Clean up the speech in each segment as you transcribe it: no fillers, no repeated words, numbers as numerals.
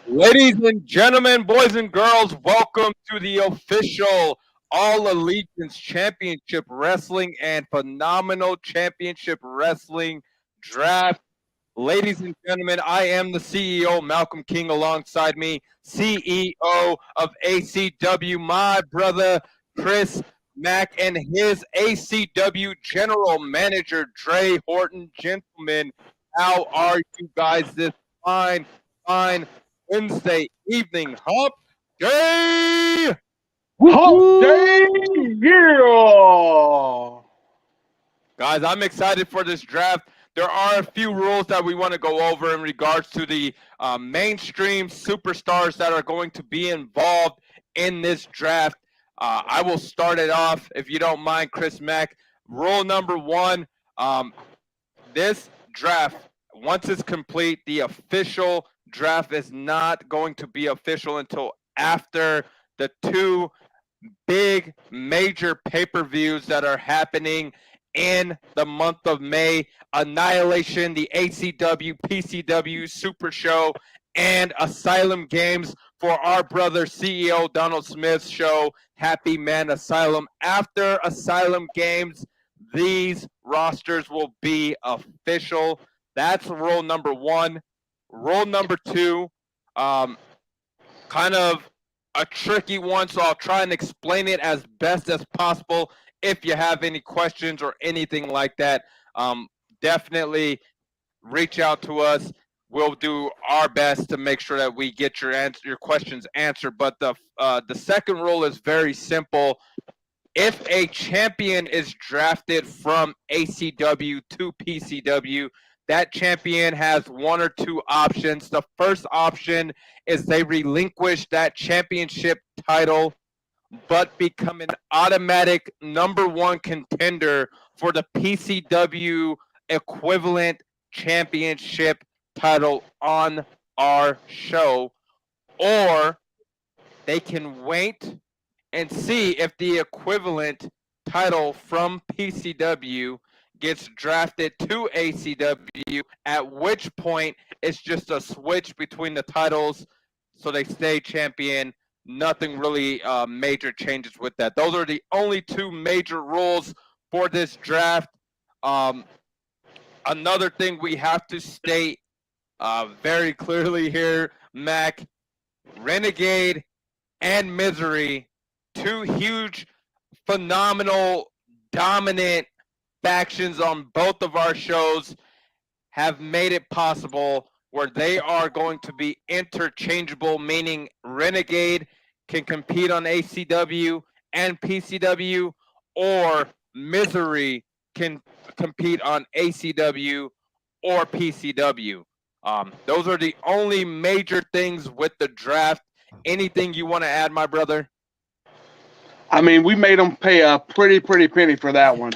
Ladies and gentlemen, boys and girls, welcome to the official All Allegiance Championship Wrestling and Phenomenal Championship Wrestling Draft. Ladies and gentlemen, I am the CEO, Malcolm King, alongside me, CEO of ACW, my brother Chris Mack, and his ACW General Manager, Dre Horton. Gentlemen, how are you guys this fine Wednesday evening? Hump Day! Hump Day! Yeah! Guys, I'm excited for this draft. There are a few rules that we want to go over in regards to the mainstream superstars that are going to be involved in this draft. I will start it off, if you don't mind, Chris Mack. Rule number one, this draft, once it's complete, the official draft is not going to be official until after the two big major pay-per-views that are happening in the month of May. Annihilation, the ACW, PCW Super Show, and Asylum Games for our brother CEO Donald Smith's show, Happy Man Asylum. After Asylum Games, these rosters will be official. That's rule number one. Rule number two, kind of a tricky one, so I'll try and explain it as best as possible. If you have any questions or anything like that, definitely reach out to us. we'll do our best to make sure that we get your questions answered. But the second rule is very simple. If a champion is drafted from ACW to PCW, that champion has one or two options. The first option is they relinquish that championship title but become an automatic #1 contender for the PCW equivalent championship title on our show, or they can wait and see if the equivalent title from PCW gets drafted to ACW, at which point it's just a switch between the titles, so they stay champion. Nothing really major changes with that. Those are the only two major rules for this draft. Another thing we have to state very clearly here, Mac, Renegade and Misery, two huge, phenomenal, dominant factions on both of our shows, have made it possible where they are going to be interchangeable, meaning Renegade can compete on ACW and PCW, or Misery can compete on ACW or PCW. Those are the only major things with the draft. Anything you want to add, my brother? I mean, we made them pay a pretty penny for that one.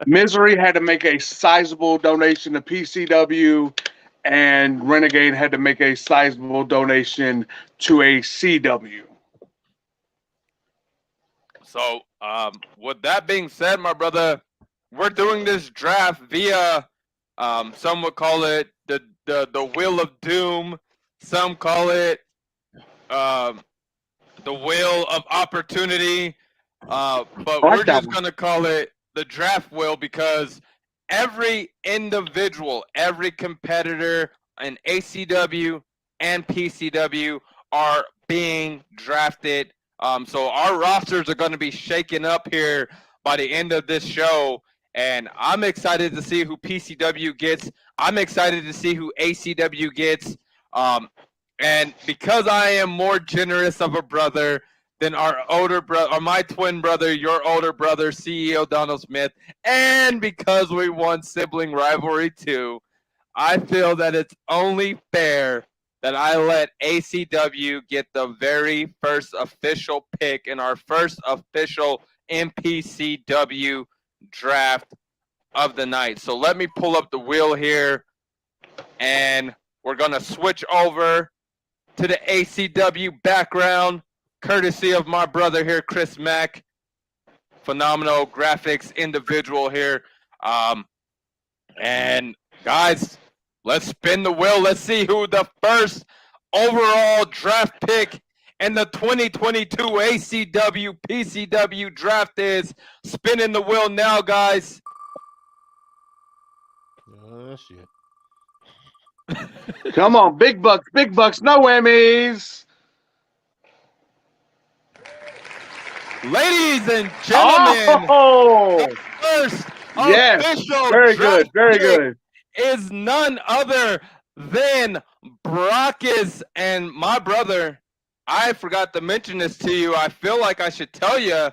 Misery had to make a sizable donation to PCW, and Renegade had to make a sizable donation to ACW. So, with that being said, my brother, we're doing this draft via, some would call it the Wheel of Doom. Some call it the Wheel of Opportunity. But we're just going to call it the draft wheel, because every individual, every competitor in ACW and PCW are being drafted. So our rosters are going to be shaken up here by the end of this show. And I'm excited to see who PCW gets. I'm excited to see who ACW gets. And because I am more generous of a brother than our older brother, or my twin brother, your older brother, CEO Donald Smith, and because we won Sibling Rivalry 2, I feel that it's only fair that I let ACW get the very first official pick in our first official MPCW draft of the night. So let me pull up the wheel here, and we're going to switch over to the ACW background, courtesy of my brother here, Chris Mack. Phenomenal graphics individual here. And guys, let's spin the wheel. Let's see who the first overall draft pick in the 2022 ACW PCW draft is. Spinning the wheel now, guys. Oh, shit. Come on, big bucks, no whammies. Ladies and gentlemen, the first official very draft good is none other than Brockus. And my brother, I forgot to mention this to you. I feel like I should tell you,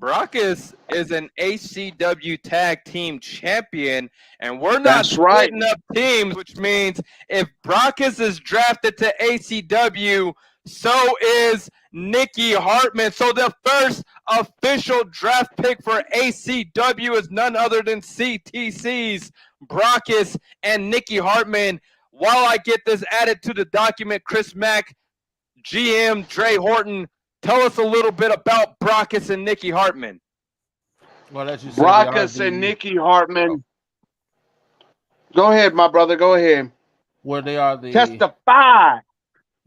Brockus is an ACW tag team champion, and we're not splitting up teams, which means if Brockus is drafted to ACW, so is Nikki Hartman. So the first official draft pick for ACW is none other than CTC's Brockus and Nikki Hartman. While I get this added to the document, Chris Mack, GM Dre Horton, tell us a little bit about Brockus and Nikki Hartman. Well, as you said, Brockus and Nikki Hartman. Go ahead, my brother. Go ahead. Well, they are the testify.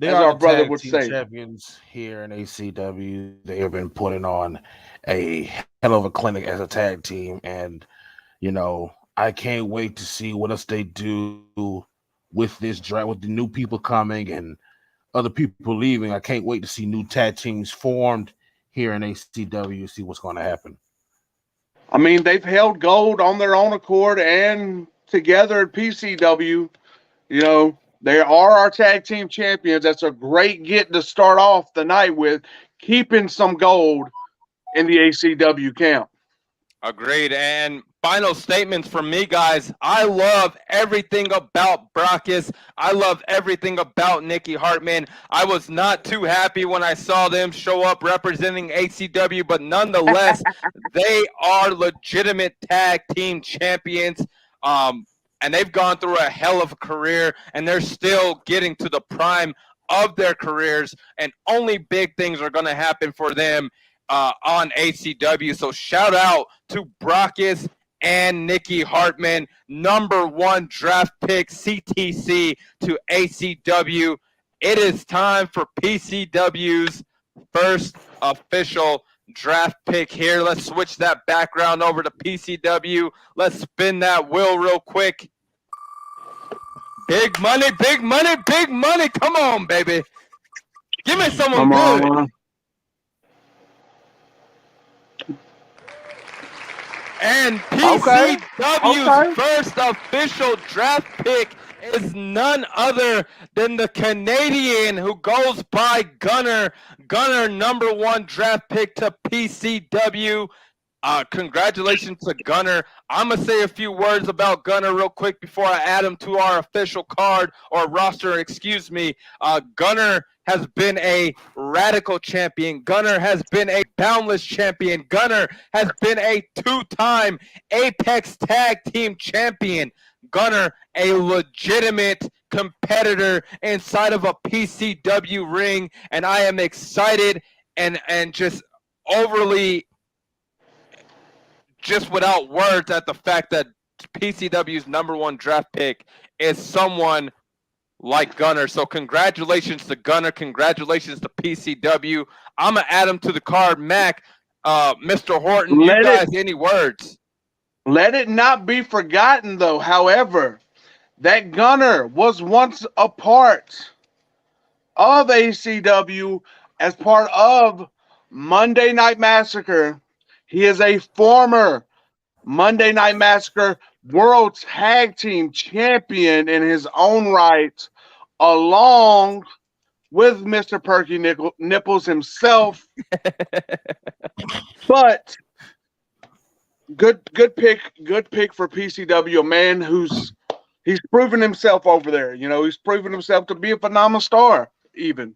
They as are our the brother tag would team say. champions here in ACW. They have been putting on a hell of a clinic as a tag team, and you know, I can't wait to see what else they do with this draft, with the new people coming and other people leaving. I can't wait to see new tag teams formed here in ACW, see what's going to happen. I mean, they've held gold on their own accord and together at PCW. You know, they are our tag team champions. That's a great get to start off the night with, keeping some gold in the ACW camp. Agreed. And final statements from me, guys. I love everything about Brockus. I love everything about Nikki Hartman. I was not too happy when I saw them show up representing ACW, but nonetheless, they are legitimate tag team champions. And they've gone through a hell of a career, and they're still getting to the prime of their careers, and only big things are going to happen for them on ACW. So shout out to Brockus and Nikki Hartman, #1 draft pick CTC to ACW. It is time for PCW's first official draft pick here. Let's switch that background over to PCW. Let's spin that wheel real quick. Big money, big money, big money. Come on, baby. Give me someone good. And PCW's first official draft pick is none other than the Canadian who goes by Gunner. Gunner, #1 draft pick to PCW. Congratulations to Gunner. I'm going to say a few words about Gunner real quick before I add him to our official card or roster, excuse me. Gunner has been a radical champion. Gunner has been a boundless champion. Gunner has been a 2-time Apex Tag Team champion. Gunner, a legitimate competitor inside of a PCW ring, and I am excited and just overly just without words at the fact that PCW's #1 draft pick is someone like Gunner. So congratulations to Gunner. Congratulations to PCW. I'm going to add him to the card. Mack, Mr. Horton, you guys, any words? Let it not be forgotten, though, however, that Gunner was once a part of ACW as part of Monday Night Massacre. He is a former Monday Night Massacre World Tag Team Champion in his own right, along with Mr. Perky Nipples himself. But good pick for PCW, a man he's proven himself over there. You know, he's proven himself to be a phenomenal star, even.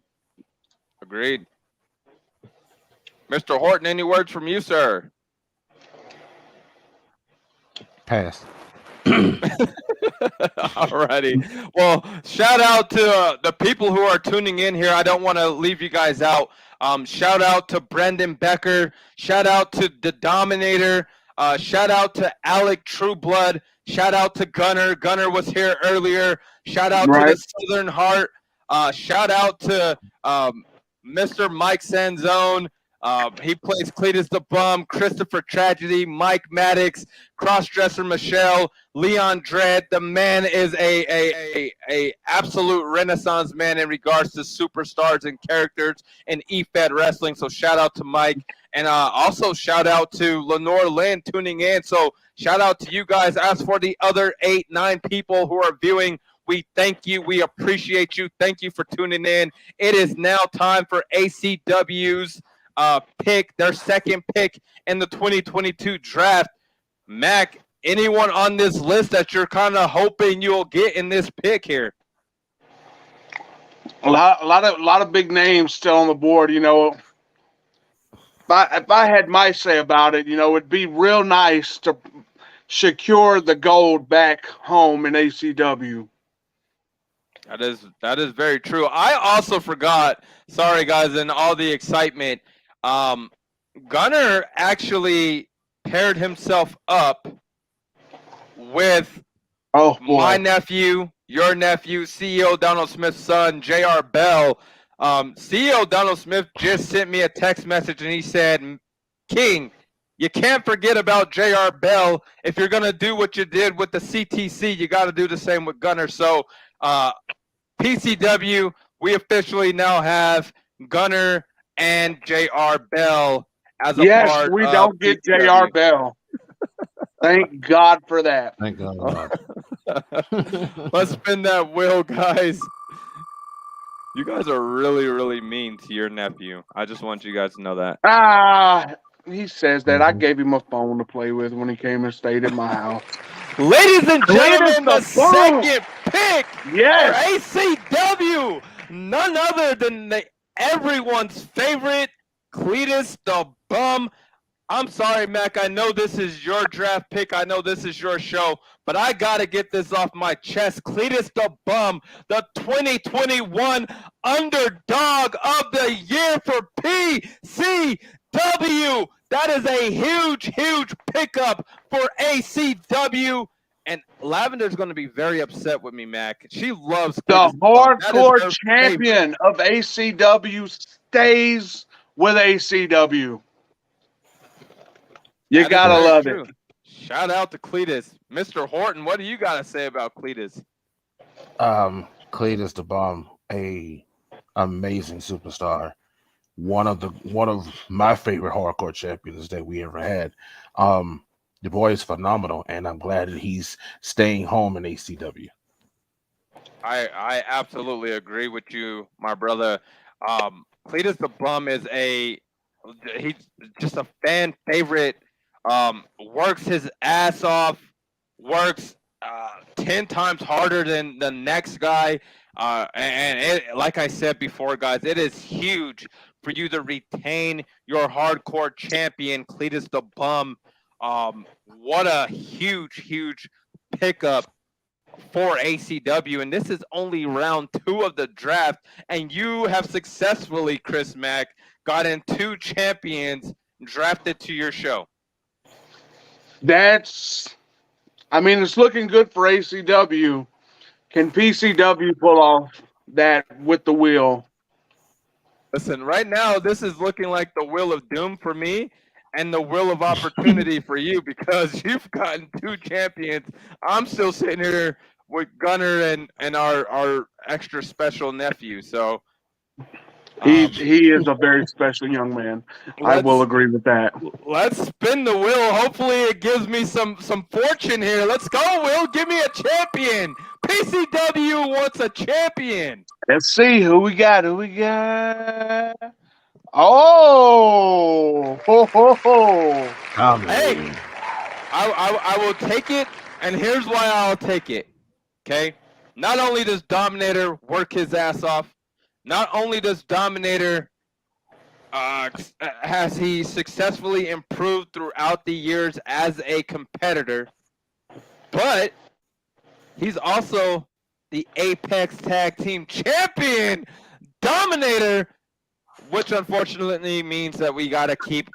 Agreed. Mr. Horton, any words from you, sir? Pass. Alrighty. Well, shout out to the people who are tuning in here. I don't want to leave you guys out. Shout out to Brendan Becker. Shout out to the Dominator. Shout out to Alec Trueblood. Shout out to Gunner. Gunner was here earlier. Shout out to the Southern Heart. Shout out to Mr. Mike Sanzone. He plays Cletus the Bum, Christopher Tragedy, Mike Maddox, Crossdresser Michelle, Leon Dredd. The man is a absolute renaissance man in regards to superstars and characters in EFED wrestling. So shout out to Mike. And also shout out to Lenore Lynn tuning in. So shout out to you guys. As for the other 8-9 people who are viewing, we thank you. We appreciate you. Thank you for tuning in. It is now time for ACW's pick, their second pick in the 2022 draft. Mack, anyone on this list that you're kind of hoping you'll get in this pick here? A lot of big names still on the board. You know, if I had my say about it, you know, it'd be real nice to secure the gold back home in ACW. That is very true. I also forgot. Sorry, guys, in all the excitement. Gunner actually paired himself up with my nephew, your nephew, CEO Donald Smith's son, J.R. Bell. CEO Donald Smith just sent me a text message and he said, King, you can't forget about J.R. Bell. If you're going to do what you did with the CTC, you got to do the same with Gunner. So PCW, we officially now have Gunner and J.R. Bell as a part. Yes, we don't get J.R. Bell. Thank God for that. Thank God. Let's spin that wheel, guys. You guys are really, really mean to your nephew. I just want you guys to know that. He says that. I gave him a phone to play with when he came and stayed at my house. Ladies and gentlemen, the Cletus the Bum. second pick Yes. for ACW, none other than everyone's favorite, Cletus the Bum. I'm sorry, Mack. I know this is your draft pick. I know this is your show, but I got to get this off my chest. Cletus the Bum, the 2021 underdog of the year for PCW. That is a huge, huge pickup for ACW. And Lavender's going to be very upset with me, Mack. She loves The hardcore favorite. champion of ACW stays with ACW. You gotta love it. Shout out to Cletus. Mr. Horton, what do you got to say about Cletus? Cletus the Bomb, a amazing superstar. One of my favorite hardcore champions that we ever had. The boy is phenomenal, and I'm glad that he's staying home in ACW. I absolutely agree with you, my brother. Cletus the Bum is he's just a fan favorite. Works his ass off, works 10 times harder than the next guy. And it, like I said before, guys, it is huge for you to retain your hardcore champion, Cletus the Bum. What a huge, huge pickup for ACW. And this is only round 2 of the draft. And you have successfully, Chris Mack, gotten 2 champions drafted to your show. It's looking good for ACW. Can PCW pull off that with the wheel? Listen, right now, this is looking like the wheel of doom for me and the wheel of opportunity for you, because you've gotten 2 champions. I'm still sitting here with Gunner and our extra special nephew. So he is a very special young man. I will agree with that. Let's spin the wheel. Hopefully it gives me some fortune here. Let's go, Will. Give me a champion. PCW wants a champion. Let's see who we got. Oh, ho, ho, ho. Hey, I will take it, and here's why I'll take it. Okay? Not only does Dominator work his ass off, not only does Dominator has he successfully improved throughout the years as a competitor, but he's also the Apex Tag Team Champion, Dominator, which unfortunately means that we got to keep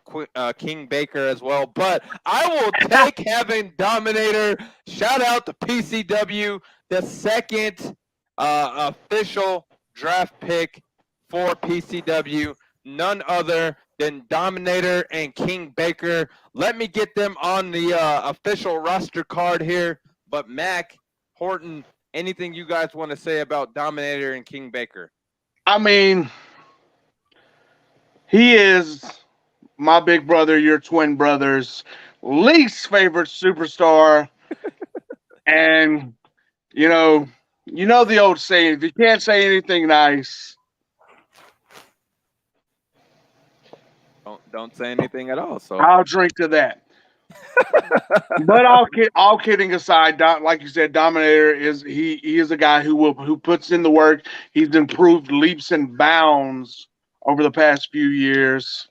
King Baker as well. But I will take having Dominator. Shout out to PCW, the second official draft pick for PCW. None other than Dominator and King Baker. Let me get them on the official roster card here. But Mack, Horton, anything you guys want to say about Dominator and King Baker? He is my big brother, your twin brother's least favorite superstar. And, you know the old saying, if you can't say anything nice, Don't say anything at all. So I'll drink to that. But all kidding aside, like you said, Dominator is a guy who puts in the work. He's improved leaps and bounds over the past few years.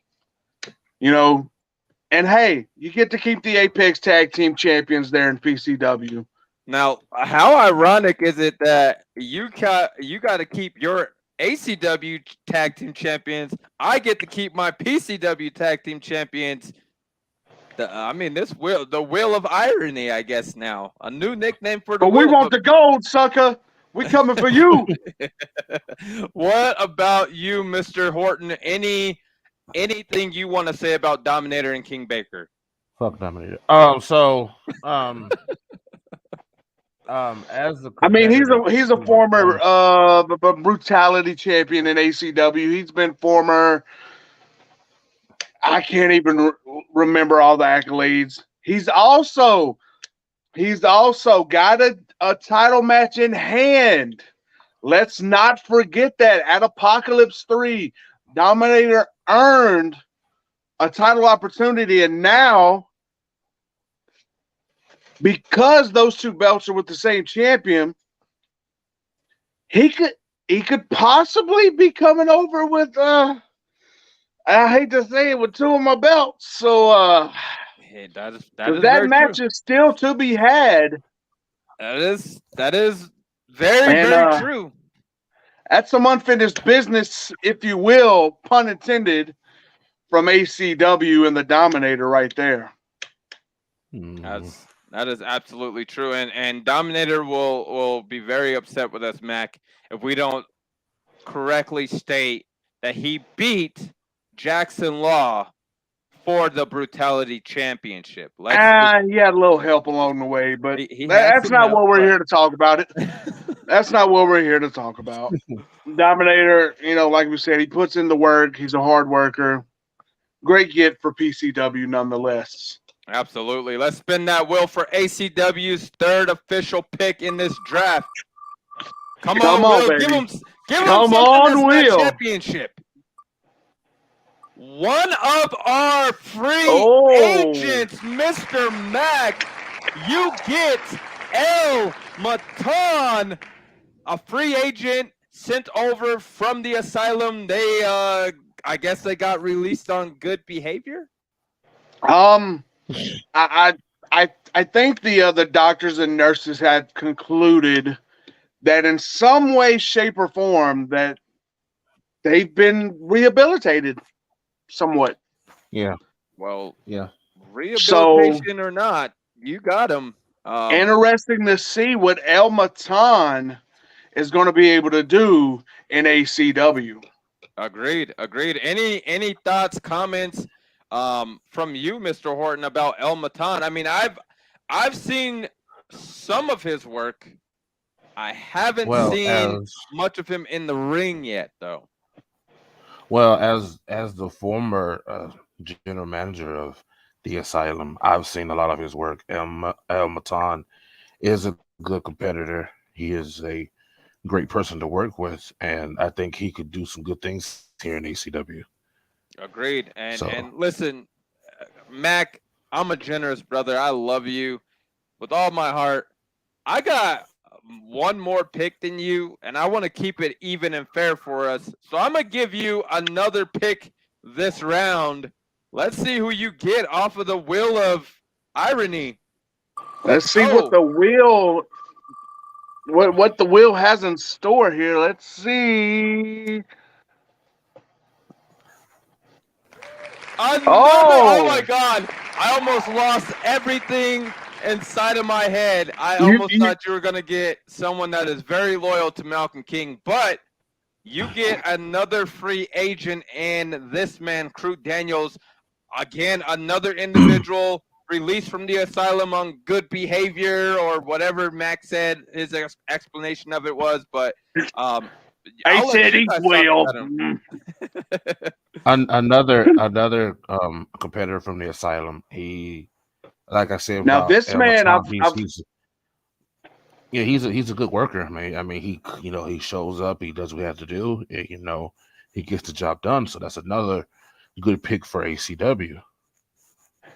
And hey, you get to keep the Apex Tag Team Champions there in PCW. Now, how ironic is it that you got to keep your ACW Tag Team Champions? I get to keep my PCW Tag Team Champions. The wheel of irony, I guess now. A new nickname for the But we want the gold, sucker. We coming for you. What about you, Mr. Horton? Anything you want to say about Dominator and King Baker? Fuck Dominator. As the he's a former brutality champion in ACW. He's been former. I can't even remember all the accolades. He's also got a title match in hand. Let's not forget that at Apocalypse 3, Dominator earned a title opportunity, and now, because those two belts are with the same champion, he could possibly be coming over with I hate to say it, with two of my belts. So Hey, that is that very match true. is still to be had. That is very, And very true. that's some unfinished business, if you will, pun intended, from ACW and the Dominator right there. That is absolutely true. And Dominator will be very upset with us, Mac, if we don't correctly state that he beat Jackson Law for the Brutality Championship. He had a little help along the way, but that's not what we're here to talk about. That's not what we're here to talk about. Dominator, like we said, he puts in the work. He's a hard worker. Great get for PCW nonetheless. Absolutely. Let's spin that wheel for ACW's third official pick in this draft. Come on, Will. Baby. Give him something that's not championship. One of our free agents, Mr. Mack. You get El Matan, a free agent sent over from the asylum. They, I guess they got released on good behavior. I think the doctors and nurses had concluded that in some way, shape, or form that they've been rehabilitated somewhat. Yeah. Well, yeah. Rehabilitation or not, you got him. Interesting to see what El Matan is going to be able to do in ACW. Agreed. Any thoughts, comments from you, Mr. Horton, about El Matan? I mean, I've seen some of his work. I haven't seen much of him in the ring yet, though. Well, as the former general manager of the asylum, I've seen a lot of his work. El Matan is a good competitor. He is a great person to work with, and I think he could do some good things here in ACW. Agreed. And listen, Mac, I'm a generous brother. I love you with all my heart. I got one more pick than you, and I want to keep it even and fair for us. So I'm going to give you another pick this round. Let's see who you get off of the wheel of irony. Let's see what the wheel has in store here. Let's see. Oh my God. I almost lost everything inside of my head. I almost thought you were going to get someone that is very loyal to Malcolm King, but you get another free agent in this man, Crute Daniels. Again, another individual released from the asylum on good behavior or whatever Mac said his explanation of it was, but I said he's loyal. Another competitor from the asylum. He, like I said, now this man, he's a good worker. I mean, he shows up, he does what he has to do. He gets the job done. So that's another good pick for ACW.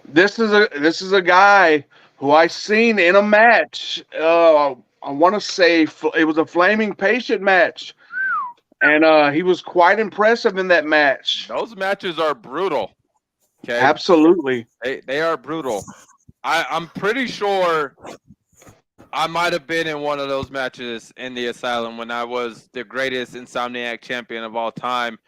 This is a guy who I seen in a match. I want to say it was a Flaming Patient match, and he was quite impressive in that match. Those matches are brutal. Okay, absolutely, they are brutal. I'm pretty sure I might have been in one of those matches in the asylum when I was the greatest Insomniac champion of all time.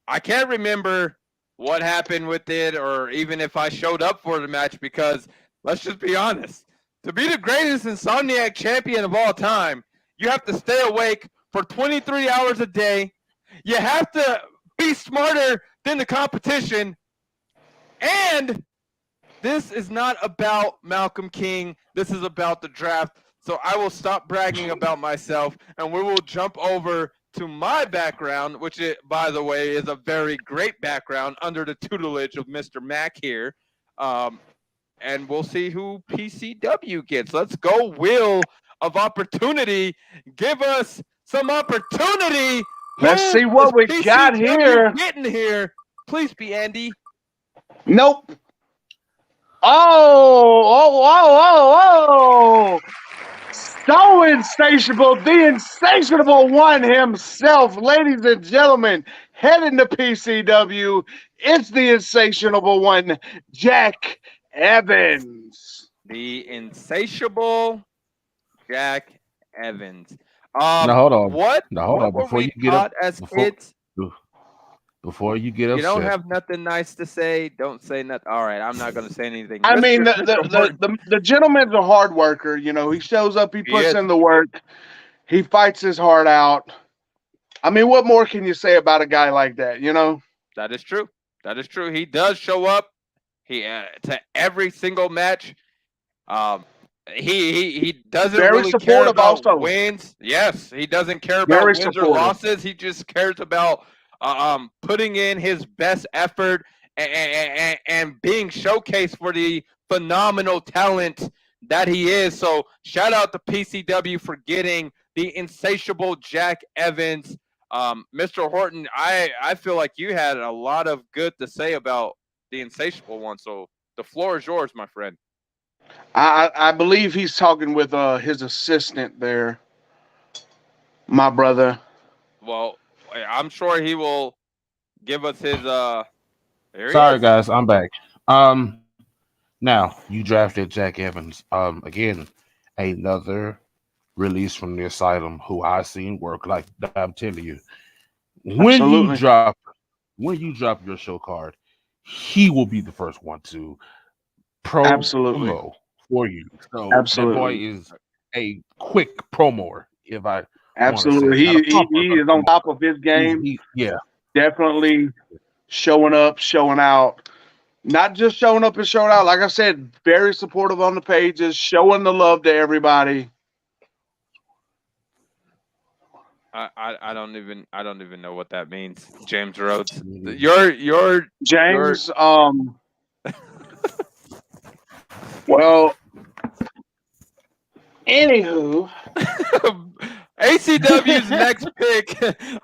I can't remember what happened with it or even if I showed up for the match because let's just be honest. To be the greatest Insomniac champion of all time, you have to stay awake for 23 hours a day. You have to be smarter than the competition. And this is not about Malcolm King. This is about the draft. So I will stop bragging about myself and we will jump over to my background, which, by the way, is a very great background under the tutelage of Mr. Mack here. And we'll see who PCW gets. Let's go, Will. of opportunity. Give us some opportunity. Let's Who see what we is got PCW here. getting here? Please be Andy. Nope. Oh. So insatiable, the insatiable one himself, ladies and gentlemen, heading to PCW. It's the insatiable one, Jack Evans. The insatiable Jack Evans. Now hold on. What Hold on. were we taught as kids? Before you get You upset, don't have nothing nice to say. Don't say nothing. All right, I'm not going to say anything. I mean, Mr. Horton. the gentleman's a hard worker. You know, he shows up, he puts is. in the work, he fights his heart out. I mean, what more can you say about a guy like that, you know? That is true. That is true. He does show up. He to every single match. He doesn't Very really care supportive about also. wins. Yes, he doesn't care about Very wins or supportive. losses. He just cares about putting in his best effort and being showcased for the phenomenal talent that he is. So shout out to PCW for getting the insatiable Jack Evans. Mr. Horton, I feel like you had a lot of good to say about the insatiable one. So the floor is yours, my friend. I believe he's talking with his assistant there, my brother. Well, I'm sure he will give us his sorry guys, I'm back. Now you drafted Jack Evans. Again, another release from the asylum who I seen work. Like I'm telling you, when Absolutely. you drop your show card, he will be the first one to Absolutely. promo for you. So Absolutely. that boy is a quick promoer. If I Absolutely, he is on top of his game. Yeah, definitely showing up, showing out. Not just showing up and showing out. Like I said, very supportive on the pages, showing the love to everybody. I don't even know what that means, James Rhodes. Your James. Well, anywho, ACW's next pick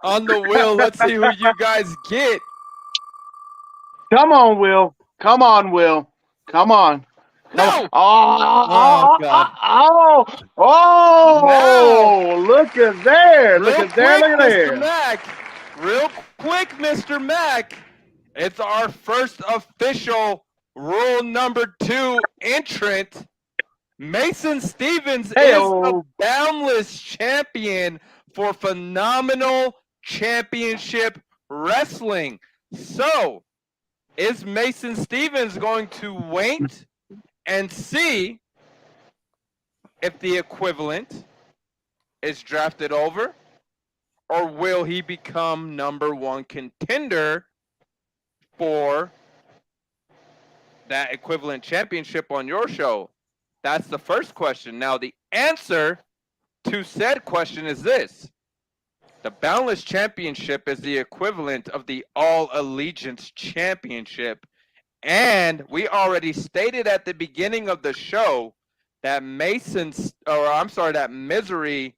on the wheel. Let's see who you guys get. come on, Will. Come on, Will. Come on. No. Oh, look at there. Look at there. Look at there. Mr. Mack. Real quick, Mr. Mack. It's our first official rule number 2 entrant. Mason Stevens is the boundless champion for Phenomenal Championship Wrestling. So, is Mason Stevens going to wait and see if the equivalent is drafted over, or will he become number 1 contender for that equivalent championship on your show? That's the first question. Now, the answer to said question is this. The Boundless Championship is the equivalent of the All Allegiance Championship. And we already stated at the beginning of the show that that Misery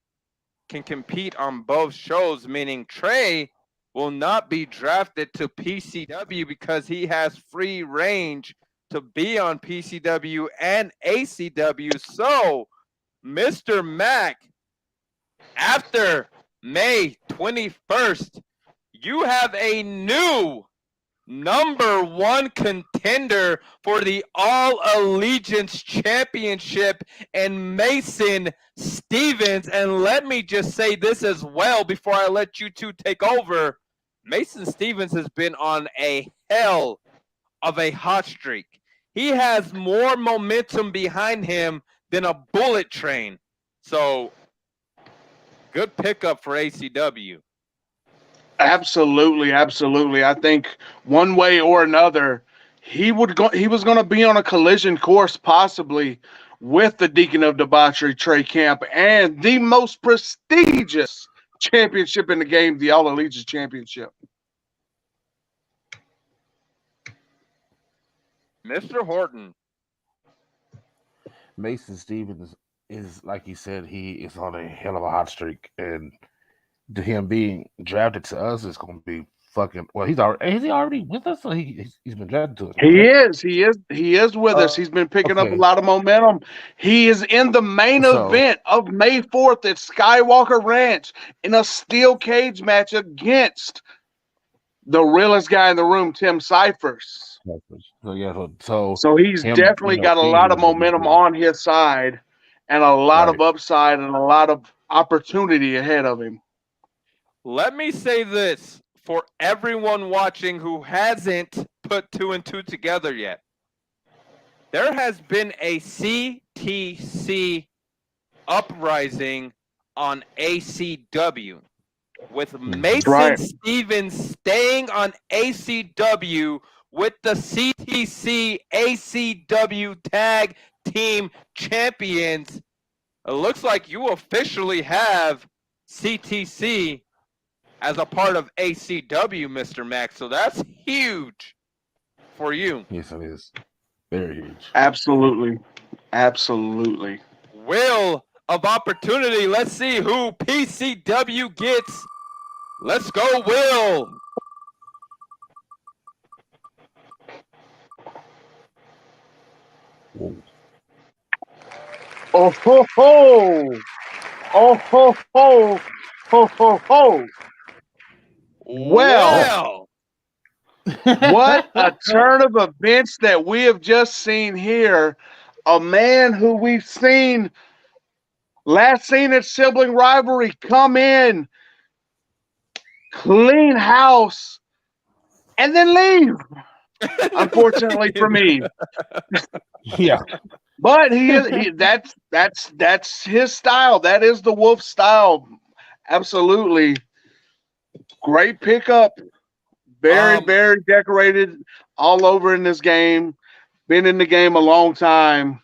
can compete on both shows, meaning Trey will not be drafted to PCW because he has free range to be on PCW and ACW. So, Mr. Mack, after May 21st, you have a new number 1 contender for the All Allegiance Championship and Mason Stevens. And let me just say this as well before I let you two take over. Mason Stevens has been on a hell of a hot streak. He has more momentum behind him than a bullet train. So, good pickup for ACW. Absolutely. I think one way or another, he was going to be on a collision course possibly with the Deacon of Debauchery, Trey Camp, and the most prestigious championship in the game, the All Allegiance Championship. Mr. Horton. Mason Stevens is like you said, he is on a hell of a hot streak, and to him being drafted to us is going to be fucking. Well, is he already with us? Or he's been drafted to us, He right? is. He is with us. He's been picking up a Okay. lot of momentum. He is in the main So event of May 4th at Skywalker Ranch in a steel cage match against the realest guy in the room, Tim Cyphers. so yeah, so So he's him, definitely got a being lot here of is gonna be momentum huge. on his side and a lot Right. of upside and a lot of opportunity ahead of him. Let me say this for everyone watching who hasn't put 2 and 2 together yet. There has been a CTC uprising on ACW, with Mason Right. Stevens staying on ACW with the CTC ACW Tag Team Champions. It looks like you officially have CTC as a part of ACW, Mr. Mack. So that's huge for you. Yes, it is very huge. Absolutely. Absolutely. Wheel of opportunity. Let's see who PCW gets. Let's go, Will. Whoa. Oh ho ho! Oh ho ho! Ho ho ho! Well, what a turn of events that we have just seen here. A man who we've seen last seen at Sibling Rivalry come in, clean house, and then leave. Unfortunately for me. Yeah. But that's his style. That is the Wolf style. Absolutely. Great pickup. Very, very decorated all over in this game. Been in the game a long time.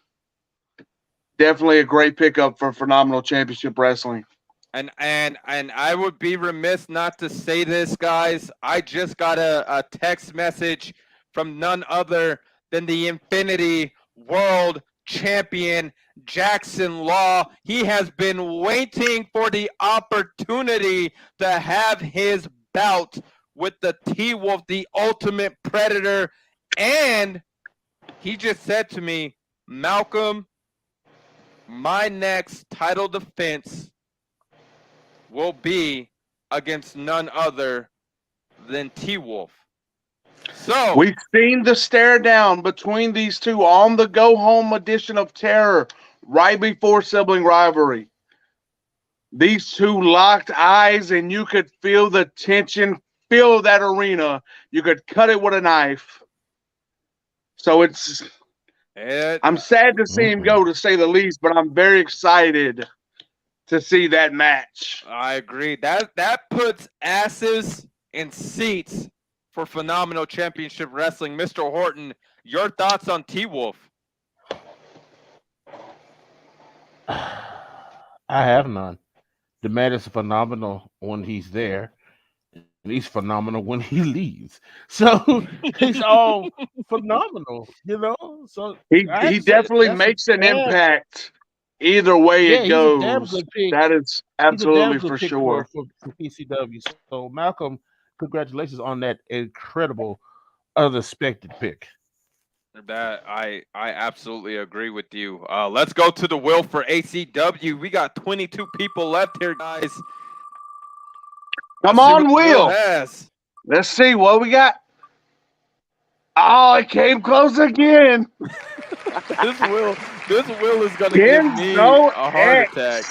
Definitely a great pickup for Phenomenal Championship Wrestling. And I would be remiss not to say this, guys. I just got a text message from none other than the Infinity World Champion, Jackson Law. He has been waiting for the opportunity to have his bout with the T-Wolf, the Ultimate Predator. And he just said to me, Malcolm, my next title defense will be against none other than T-Wolf. So we've seen the stare down between these two on the go home edition of Terror right before Sibling Rivalry. These two locked eyes, and you could feel the tension, feel that arena. You could cut it with a knife. So I'm sad to see him go, to say the least, but I'm very excited to see that match. I agree. That puts asses in seats for Phenomenal Championship Wrestling. Mr. Horton, your thoughts on T-Wolf? I have none. The man is phenomenal when he's there, and he's phenomenal when he leaves. So he's all phenomenal, you know. So he definitely makes an impact either way it goes. He's a damn good pick. That is absolutely for sure. For PCW. So Malcolm, congratulations on that incredible, unexpected pick. That I absolutely agree with you. Let's go to the will for ACW. We got 22 people left here, guys. Come on, Will. Let's see what we got. Oh, it came close again. This will is gonna give me a heart attack.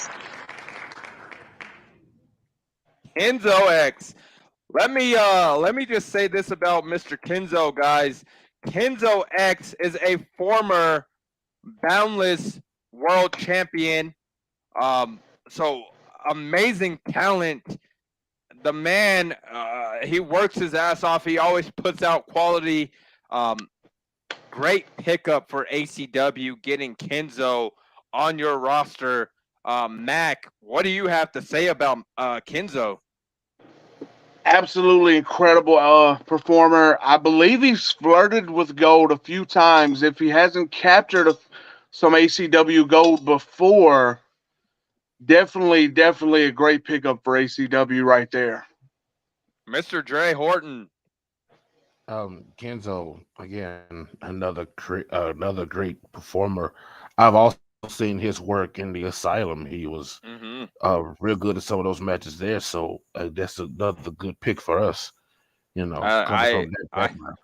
Kenzo X. Let me just say this about Mr. Kenzo, guys. Kenzo X is a former Boundless World Champion. So amazing talent. The man, he works his ass off. He always puts out quality. Great pickup for ACW getting Kenzo on your roster. Mack, what do you have to say about Kenzo? Absolutely incredible performer. I believe he's flirted with gold a few times. If he hasn't captured some ACW gold before. Definitely a great pickup for ACW right there. Mr. Dre Horton. Kenzo, again, another great performer. I've also seen his work in the Asylum. He was real good at some of those matches there. So that's another good pick for us. You know, coming from that background.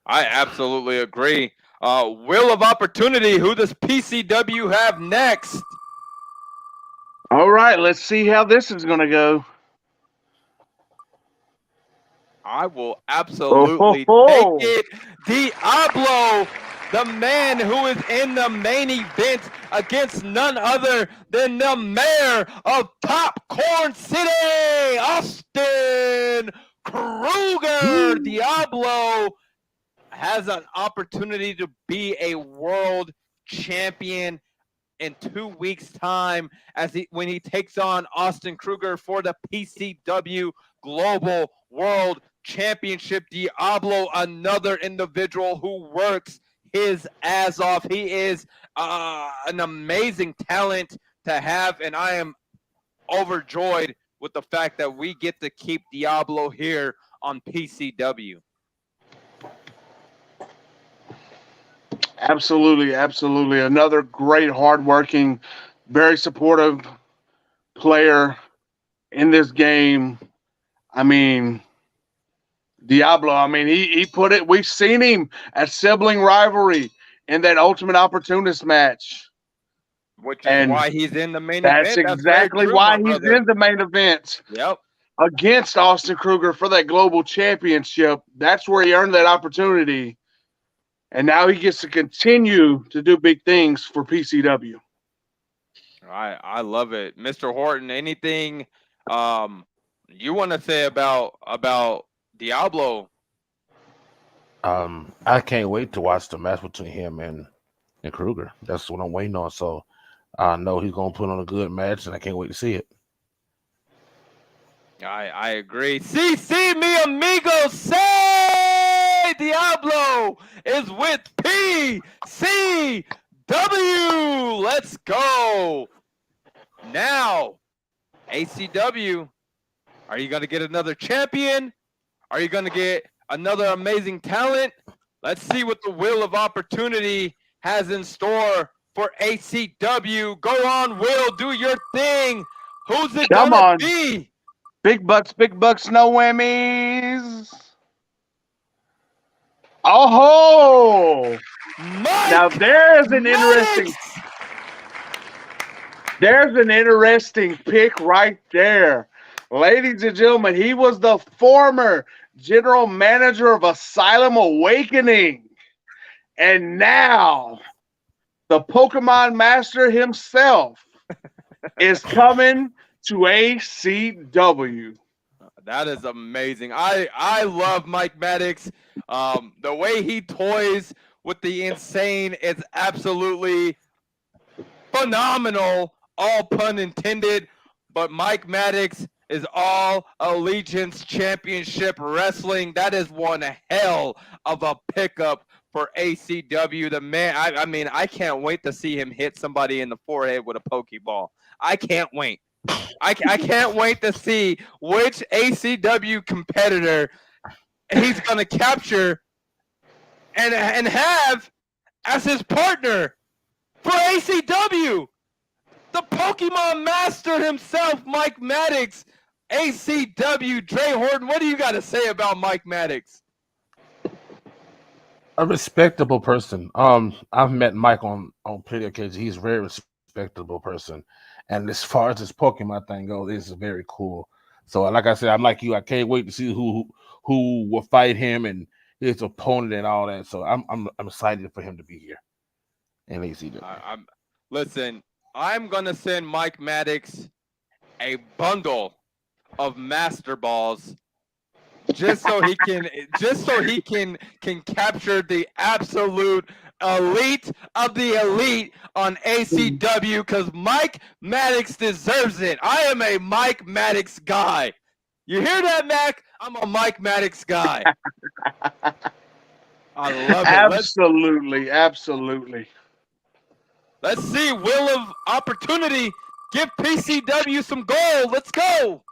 I absolutely agree. Wheel of Opportunity. Who does PCW have next? All right, let's see how this is going to go. I will absolutely take it. Diablo, the man who is in the main event against none other than the mayor of Popcorn City, Austin Kruger. Diablo has an opportunity to be a world champion in 2 weeks' time when he takes on Austin Kruger for the PCW Global World Championship. Diablo, another individual who works his ass off. He is an amazing talent to have, and I am overjoyed with the fact that we get to keep Diablo here on PCW. Absolutely. Another great, hardworking, very supportive player in this game. I mean, Diablo, he put it. We've seen him at Sibling Rivalry in that Ultimate Opportunist match. Which is why he's in the main event. That's exactly why he's in the main event. Yep. Against Austin Kruger for that global championship. That's where he earned that opportunity. And now he gets to continue to do big things for PCW. I love it. Mr. Horton, anything you want to say about Diablo? I can't wait to watch the match between him and Kruger. That's what I'm waiting on. So I know he's gonna put on a good match, and I can't wait to see it. I agree. Si, mi amigo, say Diablo is with PCW. Let's go. Now, ACW, are you going to get another champion? Are you going to get another amazing talent? Let's see what the Wheel of Opportunity has in store for ACW. Go on, Will, do your thing. Who's it going to be? Big bucks, no whammies. Oh, now there's an interesting pick right there. Ladies and gentlemen, he was the former general manager of Asylum Awakening. And now the Pokemon Master himself is coming to ACW. That is amazing. I love Mike Maddox. The way he toys with the insane is absolutely phenomenal, all pun intended. But Mike Maddox is all Allegiance Championship Wrestling. That is one hell of a pickup for ACW. The man, I can't wait to see him hit somebody in the forehead with a Pokeball. I can't wait. I can't wait to see which ACW competitor he's going to capture and have as his partner for ACW. The Pokemon Master himself, Mike Maddox, ACW. Dre Horton, what do you got to say about Mike Maddox? A respectable person. I've met Mike on plenty of occasions. He's a very respectable person. And as far as this Pokemon thing goes, it's very cool. So, like I said, I'm like you. I can't wait to see who will fight him and his opponent and all that. So, I'm excited for him to be here in ACW. Listen, I'm gonna send Mike Maddox a bundle of Master Balls just so he can capture the absolute elite of the elite on ACW, because Mike Maddox deserves it. I am a Mike Maddox guy. You hear that, Mack? I'm a Mike Maddox guy. I love it. Absolutely. Let's see. Wheel of Opportunity. Give PCW some gold. Let's go.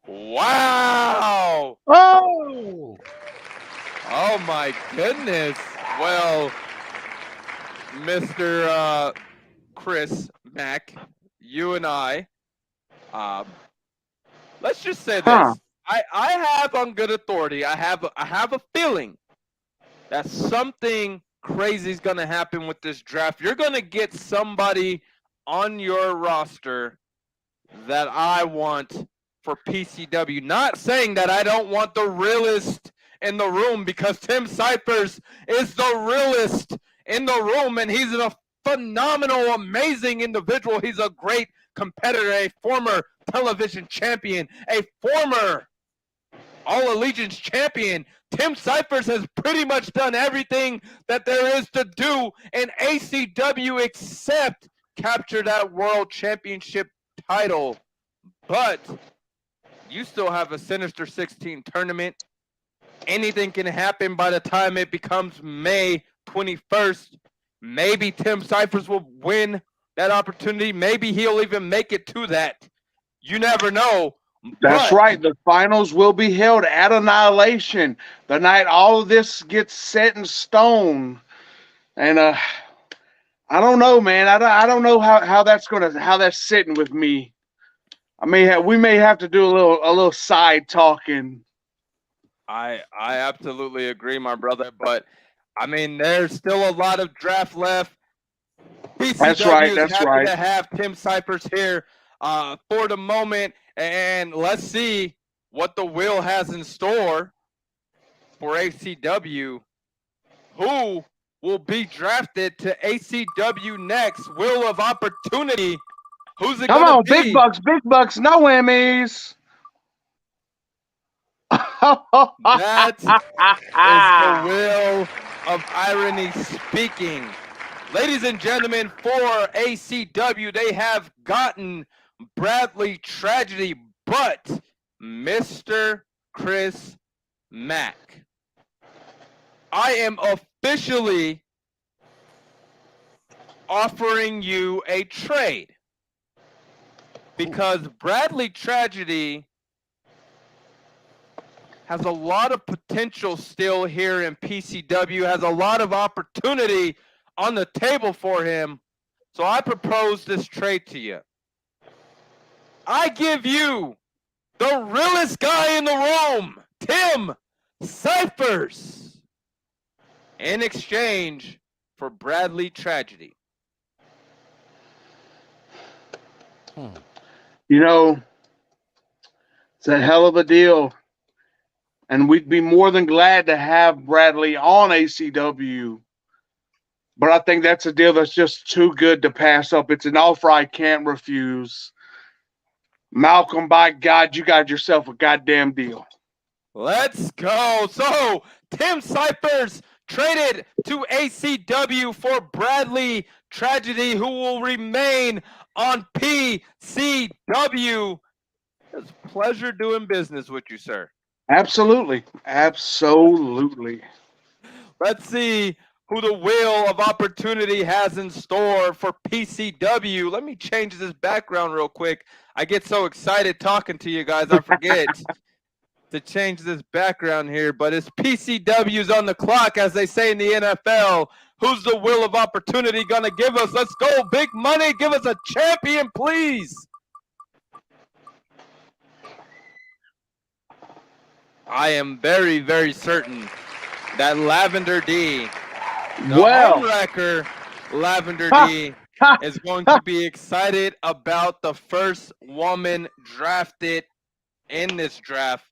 Wow. Oh, Oh my goodness. Well, Mr. Chris Mack, you and I, let's just say Huh. this. I have on good authority. I have a feeling that something crazy is going to happen with this draft. You're going to get somebody on your roster that I want for PCW. Not saying that I don't want the realest in the room, because Tim Cyphers is the realest in the room, and he's a phenomenal, amazing individual. He's a great competitor, a former television champion, a former All Allegiance champion. Tim Cyphers has pretty much done everything that there is to do in ACW except capture that world championship title. But you still have a Sinister 16 tournament. Anything can happen by the time it becomes May 21st. Maybe Tim Cyphers will win that opportunity. Maybe he'll even make it to that. You never know. That's right. The finals will be held at Annihilation, the night all of this gets set in stone. And I don't know, man. I don't know how that's sitting with me. We may have to do a little side talking. I absolutely agree, my brother. But I mean, there's still a lot of draft left. PCW That's right. is That's happy right. to have Tim Cyphers here for the moment, and let's see what the wheel has in store for ACW. Who will be drafted to ACW next? Wheel of Opportunity. Who's it Come gonna on, be? big bucks, no whammies. That is the Wheel of Irony speaking. Ladies and gentlemen, for ACW, they have gotten Bradley Tragedy, but Mr. Chris Mack, I am officially offering you a trade, because Bradley Tragedy has a lot of potential still here in PCW, has a lot of opportunity on the table for him. So I propose this trade to you. I give you the realest guy in the room, Tim Cyphers, in exchange for Bradley Tragedy. You know, it's a hell of a deal. And we'd be more than glad to have Bradley on ACW. But I think that's a deal that's just too good to pass up. It's an offer I can't refuse. Malcolm, by God, you got yourself a goddamn deal. Let's go. So, Tim Cyphers traded to ACW for Bradley Tragedy, who will remain on PCW. It's a pleasure doing business with you, sir. Absolutely. Absolutely. Let's see who the Wheel of Opportunity has in store for PCW. Let me change this background real quick. I get so excited talking to you guys, I forget to change this background here. But it's PCW's on the clock, as they say in the NFL. Who's the Wheel of Opportunity going to give us? Let's go, big money. Give us a champion, please. I am very, very certain that Lavender D, the homewrecker Lavender D, is going to be excited about the first woman drafted in this draft.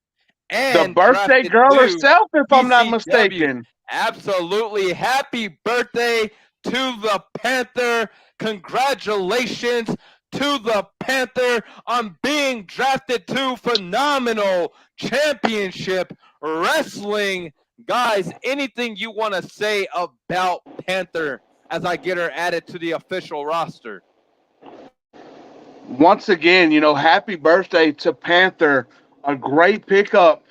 And the birthday girl herself, if I'm not mistaken. Absolutely. Happy birthday to the Panther. Congratulations to the Panther on being drafted to phenomenal championship wrestling. Guys, anything you want to say about Panther as I get her added to the official roster? Once again, happy birthday to Panther. A great pickup.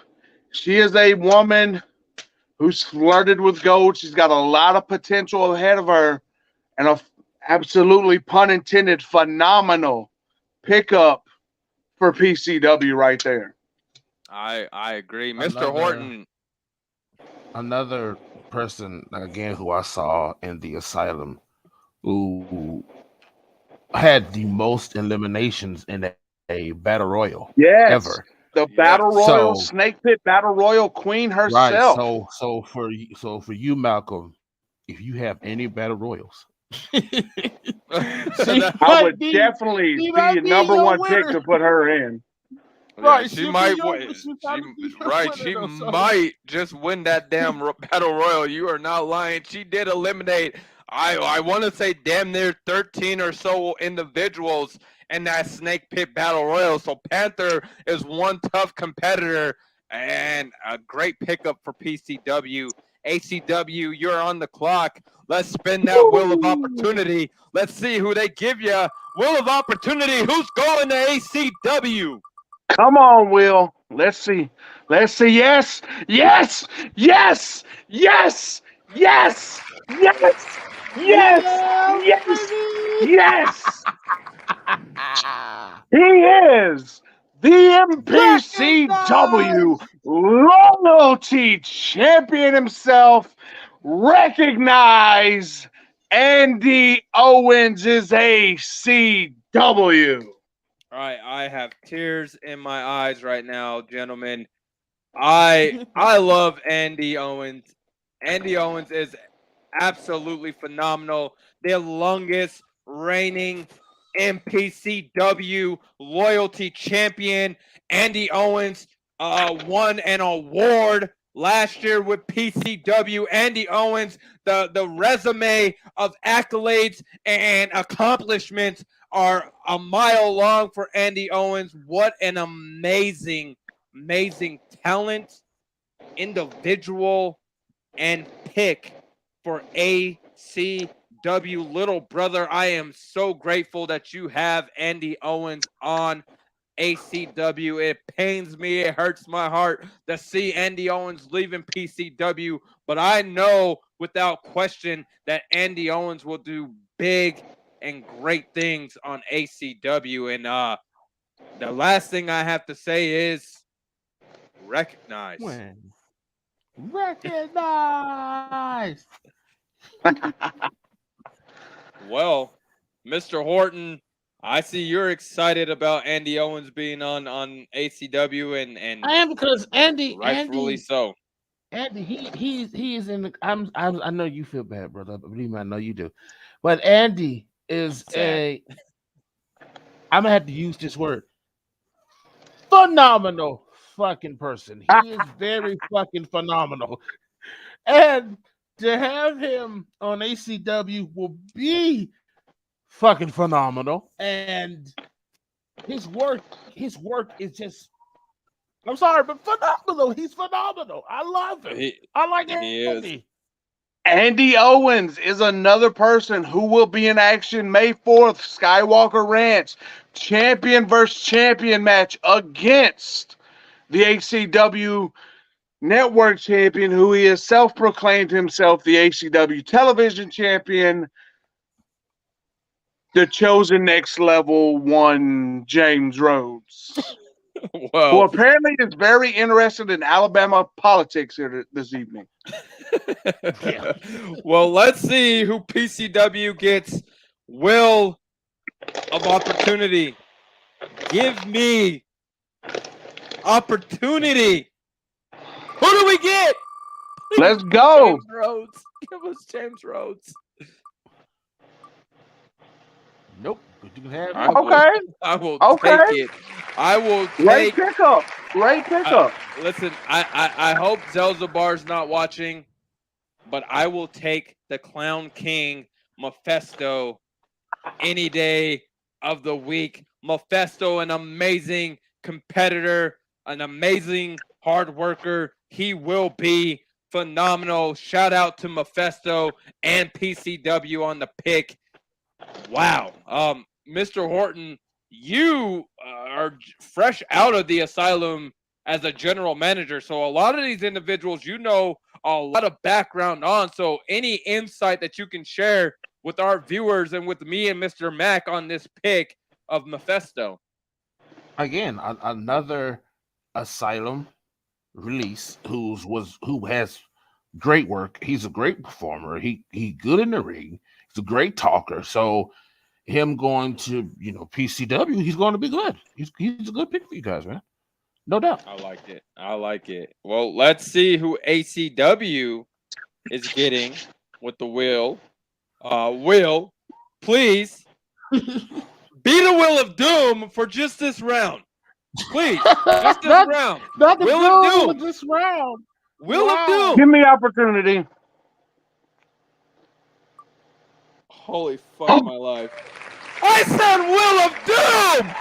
She is a woman who's flirted with gold. She's got a lot of potential ahead of her. and a absolutely pun intended phenomenal pickup for PCW right there. I agree. Mr. Horton. Another person again who I saw in the asylum who had the most eliminations in a battle royal ever. The Battle Royal, Snake Pit Battle Royal Queen herself. Right. So for you, Malcolm, if you have any battle royals, I would definitely be number one pick to put her in. Right, she might. She might just win that damn battle royal. You are not lying. She did eliminate. I want to say damn near 13 or so individuals in that Snake Pit Battle Royal. So Panther is one tough competitor and a great pickup for PCW. ACW, you're on the clock. Let's spin that wheel of opportunity. Let's see who they give you. Wheel of opportunity. Who's going to ACW? Come on, Will. Let's see. Yes. Yes. Yes. Yes. Yes. Yes. Yes. Yes. He is the MPCW Loyalty Champion himself. Recognize Andy Owens is ACW. All right, I have tears in my eyes right now, gentlemen. I love Andy Owens. Andy Owens is absolutely phenomenal. The longest reigning MPCW loyalty champion. Andy Owens won an award last year with PCW. Andy Owens, the resume of accolades and accomplishments are a mile long for Andy Owens. What an amazing talent, individual, and pick for ACW. Little brother, I am so grateful that you have Andy Owens on ACW. It pains me, it hurts my heart to see Andy Owens leaving PCW, but I know without question that Andy Owens will do big and great things on ACW. And the last thing I have to say is recognize. Recognize. Well, Mr. Horton, I see you're excited about Andy Owens being on ACW, and I am, because Andy, rightfully so. Andy, he is in the. I know you feel bad, brother. Believe me, I know you do. But Andy is I'm gonna have to use this word. Phenomenal fucking person. He is very fucking phenomenal, and to have him on ACW will be fucking phenomenal. And his work is just. I'm sorry, but phenomenal. He's phenomenal. I love him. I like Andy. Andy Owens is another person who will be in action May 4th, Skywalker Ranch, champion versus champion match against the ACW network champion, who he has self-proclaimed himself the ACW television champion, the chosen next level one, James Rhodes. Well, who apparently is very interested in Alabama politics here this evening. Yeah. Well, let's see who PCW gets. Will of opportunity. Give me opportunity. Who do we get? Let's go. James Rhodes. Give us James Rhodes. Nope. You can have it. I will take it. I will take. Great pickup. Listen, I hope Zelzabar's not watching, but I will take the Clown King, Mephisto, any day of the week. Mephisto, an amazing competitor, an amazing hard worker. He will be phenomenal. Shout out to Mephisto and PCW on the pick. Wow. Mr. Horton, you are fresh out of the asylum as a general manager. So a lot of these individuals, you know, a lot of background on. So any insight that you can share with our viewers and with me and Mr. Mack on this pick of Mephisto. Again, another Asylum release who has great work. He's a great performer. He good in the ring. He's a great talker. So him going to PCW, he's going to be good. He's a good pick for you guys, man. No doubt. I like it. Well, let's see who ACW is getting with the Will. Will, please be the Will of Doom for just this round. Please, just this round. Not the Will of Doom. This round. Will of Doom. Give me opportunity. Holy fuck my life. I said Will of Doom!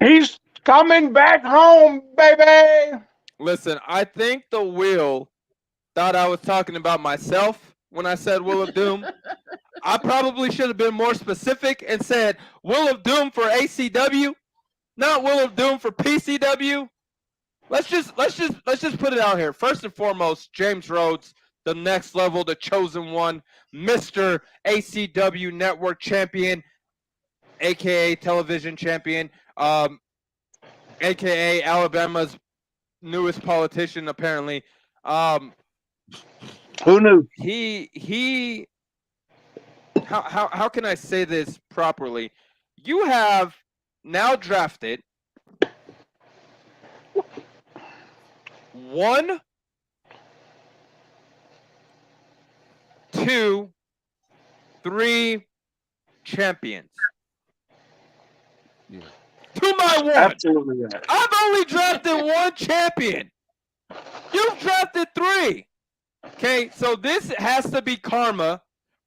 He's coming back home, baby. Listen, I think the Will thought I was talking about myself when I said Will of Doom. I probably should have been more specific and said Will of Doom for ACW, not Will of Doom for PCW. Let's just put it out here. First and foremost, James Rhodes, the next level, the chosen one, Mr. ACW Network Champion, aka Television Champion, aka Alabama's newest politician, apparently. Who knew? He how can I say this properly? You have now drafted 1, 2, 3 champions. Yeah. To my one. Absolutely. Right. I've only drafted 1 champion. You've drafted 3. Okay, so this has to be karma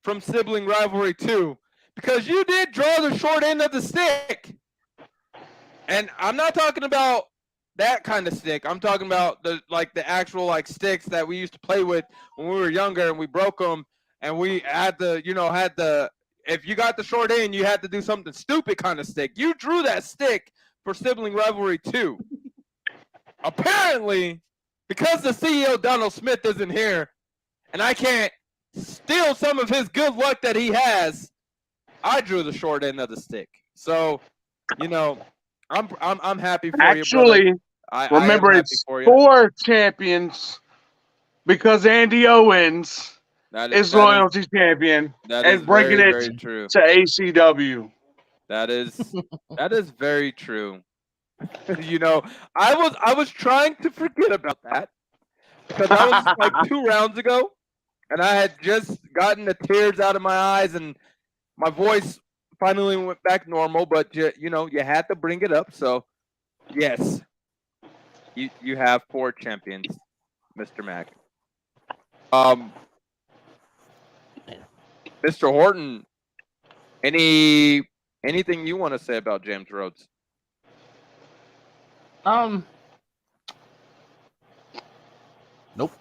from Sibling Rivalry 2 because you did draw the short end of the stick. And I'm not talking about that kind of stick. I'm talking about the actual sticks that we used to play with when we were younger and we broke them and we had the if you got the short end, you had to do something stupid kind of stick. You drew that stick for Sibling Rivalry 2. Apparently, because the CEO Donald Smith isn't here and I can't steal some of his good luck that he has, I drew the short end of the stick. So, I'm happy for you, brother. Remember, it's 4 champions because Andy Owens is loyalty champion and bringing it to ACW. That is very true. I was trying to forget about that because that was like 2 rounds ago, and I had just gotten the tears out of my eyes and my voice finally went back normal. But you had to bring it up. So yes, you have 4 champions, Mr. Mack. Mr. Horton, anything you want to say about James Rhodes? Nope. Nope.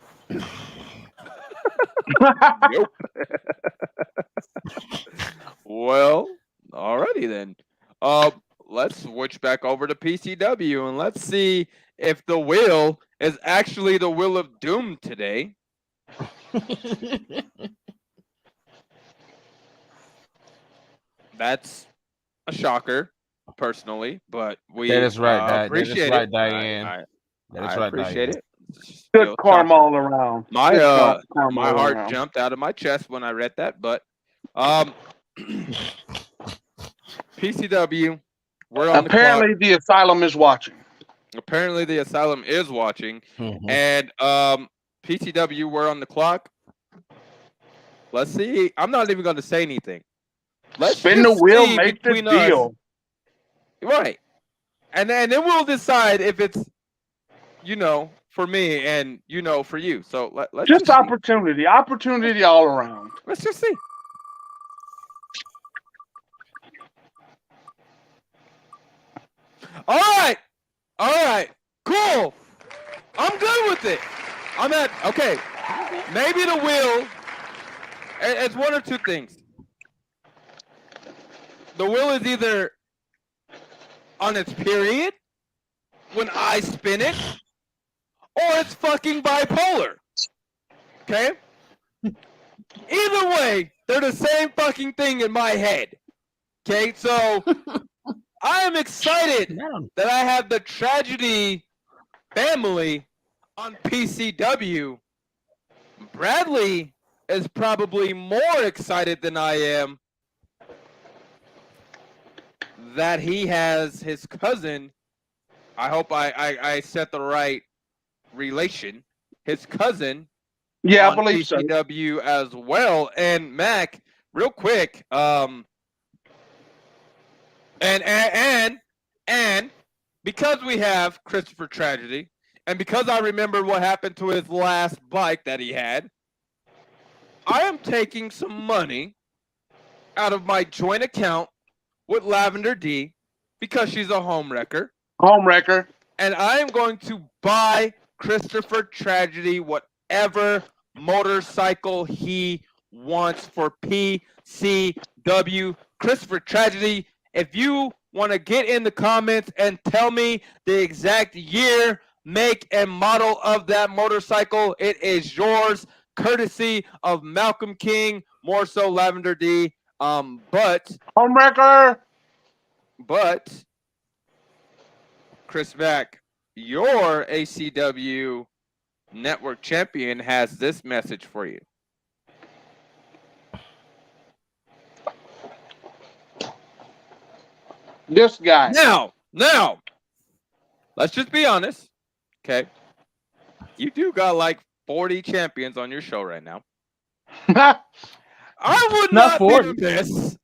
Well, alrighty then. Let's switch back over to PCW and let's see if the Will is actually the Will of Doom today. That's a shocker, personally, but we that is right, appreciate that is right, it. Diane. I appreciate it. Good karma all around. My heart jumped out of my chest when I read that, but PCW, we're on apparently the Asylum is watching. Apparently the Asylum is watching, and PCW, we're on the clock. Let's see. I'm not even going to say anything. Let's spin the wheel, make the deal. Right, and then we'll decide if it's for me and for you. So let's just opportunity all around. Let's just see. All right, cool. I'm good with it. Okay. Maybe the wheel. It's one or two things. The wheel is either on its period when I spin it, or it's fucking bipolar. Okay? Either way, they're the same fucking thing in my head. Okay, so I am excited that I have the Tragedy family on PCW. Bradley is probably more excited than I am that he has his cousin. I hope I set the right relation. His cousin. Yeah, I on believe so. PCW as well. And Mack, real quick, and because we have Christopher Tragedy, and because I remember what happened to his last bike that he had, I am taking some money out of my joint account with Lavender D because she's a home wrecker. Home wrecker. And I am going to buy Christopher Tragedy whatever motorcycle he wants for PCW. Christopher Tragedy, if you want to get in the comments and tell me the exact year, make, and model of that motorcycle, it is yours, courtesy of Malcolm King, more so Lavender D. But Home wrecker. Chris Mack, your ACW network champion, has this message for you. This guy. Now, let's just be honest, okay? You do got like 40 champions on your show right now. I would not be remiss.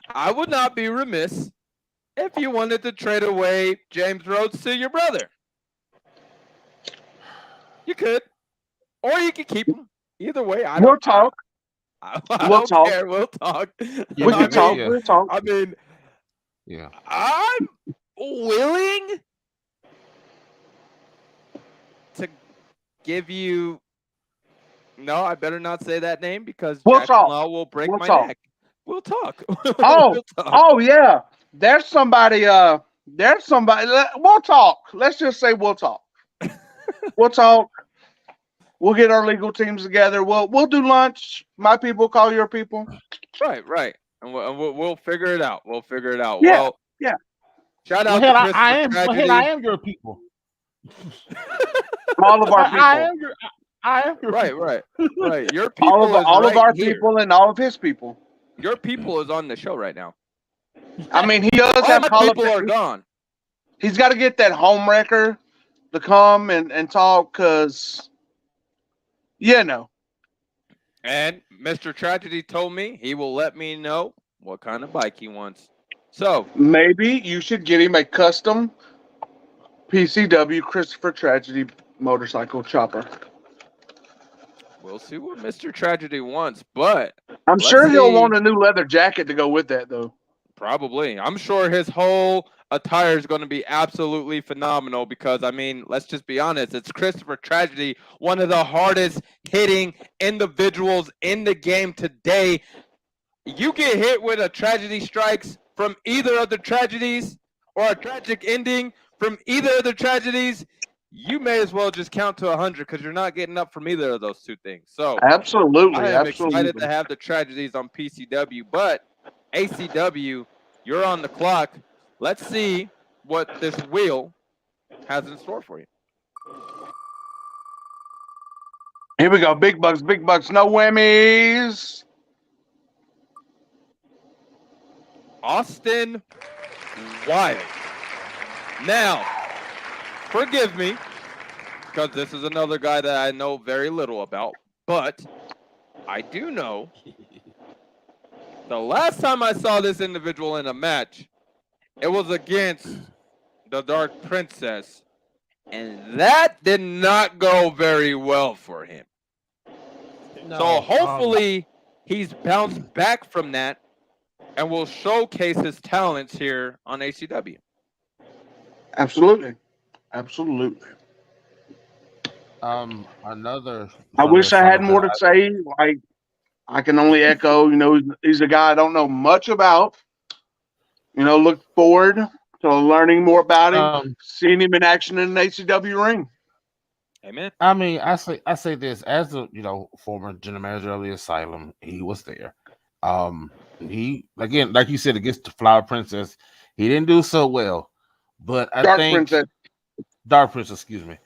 I would not be remiss if you wanted to trade away James Rhodes to your brother. You could. Or you could keep him. Either way, I don't We'll talk. I don't care. We'll talk. We can talk. We'll talk. I mean, Yeah. I'm willing to give you. No, I better not say that name because Jackson Law will break my neck. We'll talk. Oh, We'll talk. oh yeah. There's somebody. We'll talk. Let's just say we'll talk. We'll talk. We'll get our legal teams together. We'll do lunch. My people call your people. Right. And we'll figure it out. We'll figure it out. Yeah, well, yeah. Shout out to Chris. I am your people. All of our people. I am your right. Your people all of our here. people and all of his people. Your people is on the show right now. I mean, he does all have my people are gone. He's got to get that home wrecker to come and talk because, And Mr. Tragedy told me he will let me know what kind of bike he wants. So maybe you should get him a custom PCW Christopher Tragedy motorcycle chopper. We'll see what Mr. Tragedy wants, but I'm sure he'll want a new leather jacket to go with that, though. Probably. I'm sure his whole attire is going to be absolutely phenomenal because, I mean, let's just be honest. It's Christopher Tragedy, one of the hardest hitting individuals in the game today. You get hit with a tragedy strikes from either of the tragedies or a tragic ending from either of the tragedies, you may as well just count to 100 because you're not getting up from either of those two things. So absolutely, I am excited to have the tragedies on PCW, but ACW, you're on the clock. Let's see what this wheel has in store for you. Here we go. Big bucks, no whammies. Austin Wyatt. Now, forgive me, because this is another guy that I know very little about, but I do know the last time I saw this individual in a match, it was against the Dark Princess, and that did not go very well for him. No, so hopefully he's bounced back from that and will showcase his talents here on ACW. Absolutely. I wish I had more to say. Like, I can only echo, he's a guy I don't know much about. Look forward to learning more about him, seeing him in action in an ACW ring. Amen. I mean, I say this as a former general manager of the Asylum. He was there. He again, like you said, against the Flower Princess, he didn't do so well. But I Dark think Princess. Dark Princess, excuse me.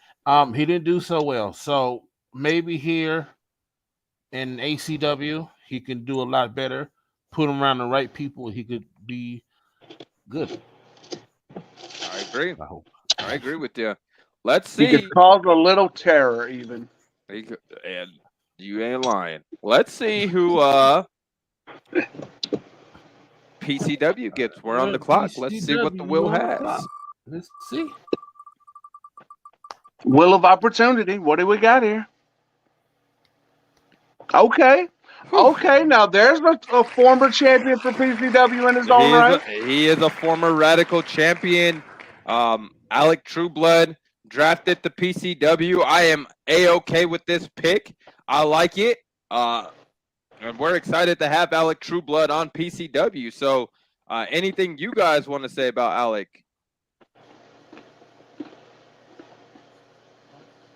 He didn't do so well. So maybe here in ACW, he can do a lot better. Put him around the right people, he could be good. I agree. I hope. I agree with you. Let's He could see. cause a little terror, even. And you ain't lying. Let's see who PCW gets. We're on the clock. Let's see what the PCW will on the clock. has. Let's see. Wheel of Opportunity. What do we got here? Okay. Okay, now there's a former champion for PCW in his own right. He is a former Radical champion. Alec Trueblood drafted the PCW. I am A-okay with this pick. I like it. And we're excited to have Alec Trueblood on PCW. So anything you guys want to say about Alec?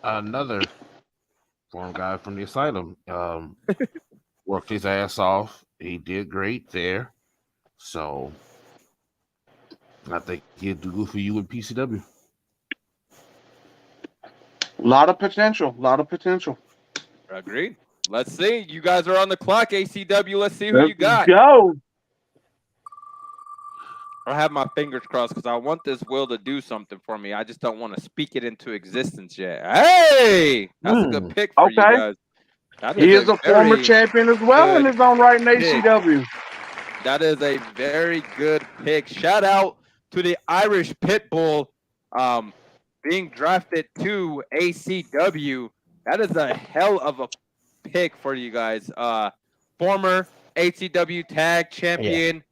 Another former guy from the Asylum. Worked his ass off. He did great there. So I think he'll do good for you in PCW. A lot of potential. A lot of potential. Agreed. Let's see. You guys are on the clock, ACW. Let's see who you got. Go. I have my fingers crossed because I want this will to do something for me. I just don't want to speak it into existence yet. Hey, that's a good pick for you guys. He is a former champion as well in his own right in ACW. That is a very good pick. Shout out to the Irish Pitbull being drafted to ACW. That is a hell of a pick for you guys. Former ACW tag champion,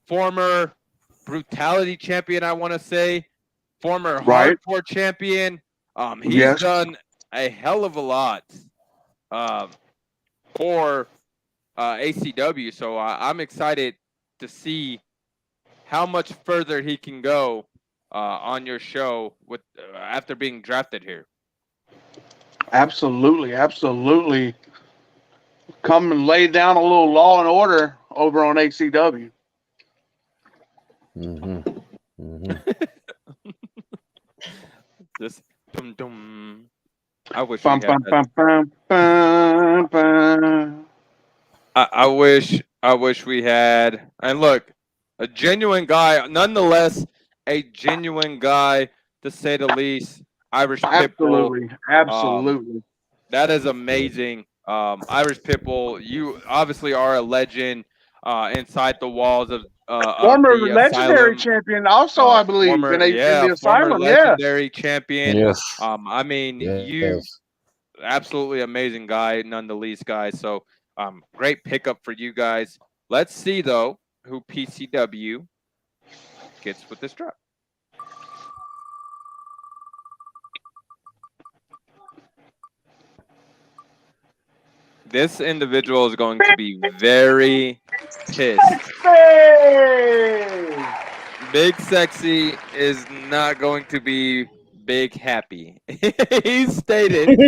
former brutality champion, I want to say, former hardcore champion. He's done a hell of a lot for ACW. So I'm excited to see how much further he can go on your show with after being drafted here. Absolutely, absolutely. Come and lay down a little law and order over on ACW. Just dum dum. I wish bum, we had bum, bum, bum, bum. I wish we had. And look, a genuine guy, nonetheless, a genuine guy to say the least. Irish Pitbull. Absolutely. That is amazing. Irish Pitbull, you obviously are a legend inside the walls of former the legendary Asylum. champion, also I believe in the Asylum. Former legendary champion. Yes. I mean, you absolutely amazing guy, none the least, guys. So, great pickup for you guys. Let's see though who PCW gets with this draft. This individual is going to be very pissed. Big Sexy is not going to be big happy. He stated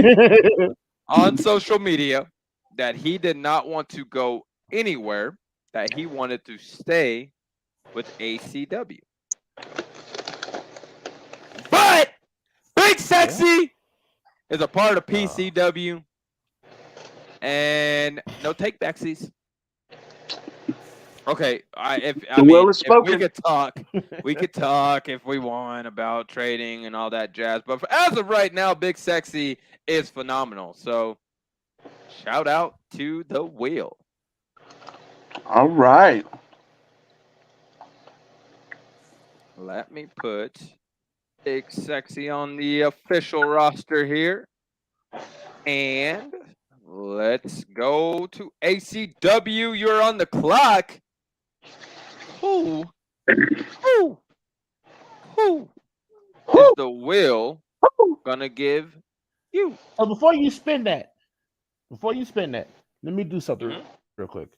on social media that he did not want to go anywhere, that he wanted to stay with ACW. But Big Sexy is a part of PCW. And no take backsies. Okay, if we could talk if we want about trading and all that jazz. But as of right now, Big Sexy is phenomenal. So shout out to the wheel. All right. Let me put Big Sexy on the official roster here. And let's go to ACW. You're on the clock. Who is the will gonna give you? So before you spin that, let me do something real quick.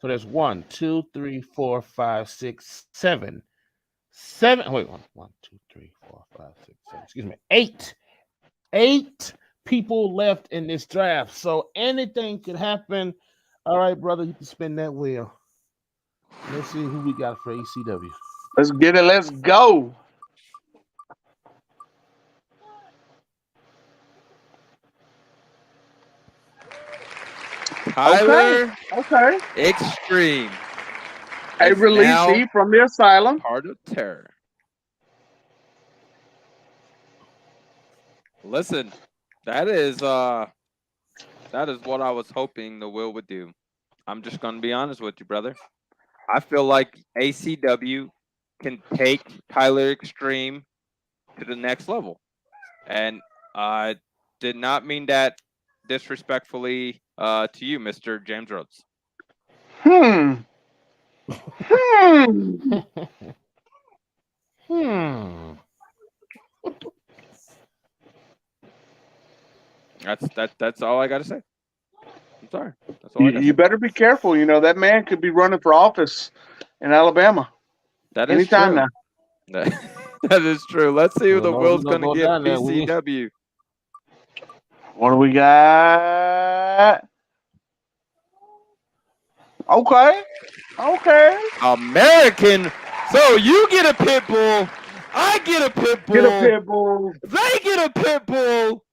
So there's 1, 2, 3, 4, 5, 6, 7. Wait, 1, 2, 3, 4, 5, 6, 7. Excuse me, 8 8 people left in this draft, so anything could happen. All right, brother, you can spin that wheel. Let's see who we got for ACW. Let's get it. Let's go. Tyler Okay. Extreme. A is releasee now from the asylum. Heart of Terror. Listen, that is what I was hoping the Will would do. I'm just gonna be honest with you, brother. I feel like ACW can take Tyler Extreme to the next level. And I did not mean that disrespectfully to you, Mr. James Rhodes. Hmm. That's all I gotta say. I'm sorry. That's all I gotta You say. better be careful. You know, that man could be running for office in Alabama That is anytime true. now. That is true. Let's see who Well, the no, Will's we don't gonna go give down there. PCW. What do we got? Okay. American. So you get a pit bull. I get a pit bull. Get a pit bull. They get a pit bull.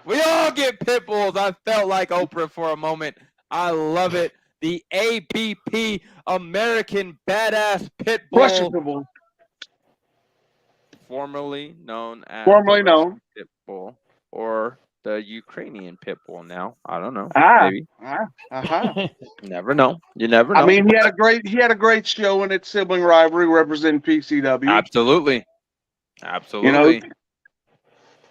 We all get pit bulls. I felt like Oprah for a moment. I love it. The ABP American Badass Pit Bull, Questionable. formerly known as Formerly the Russian known. Pit Bull or the Ukrainian Pit Bull. Now I don't know. Ah. Maybe. Uh-huh. Never know. You never know. I mean, he had a great show in its sibling rivalry representing PCW. Absolutely. Absolutely. You know,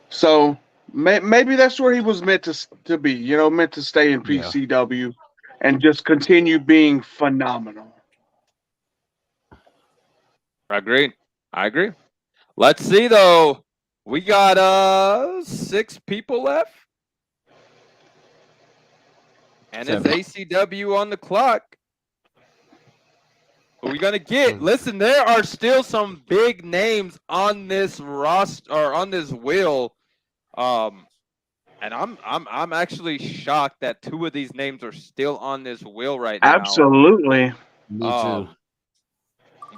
so maybe that's where he was meant to be. You know, meant to stay in PCW and just continue being phenomenal. I agree. Let's see though. We got 6 people left. And 7. it's ACW on the clock. Who are we gonna get? Listen, there are still some big names on this roster or on this wheel. And I'm actually shocked that 2 of these names are still on this wheel right now. Absolutely. Me too.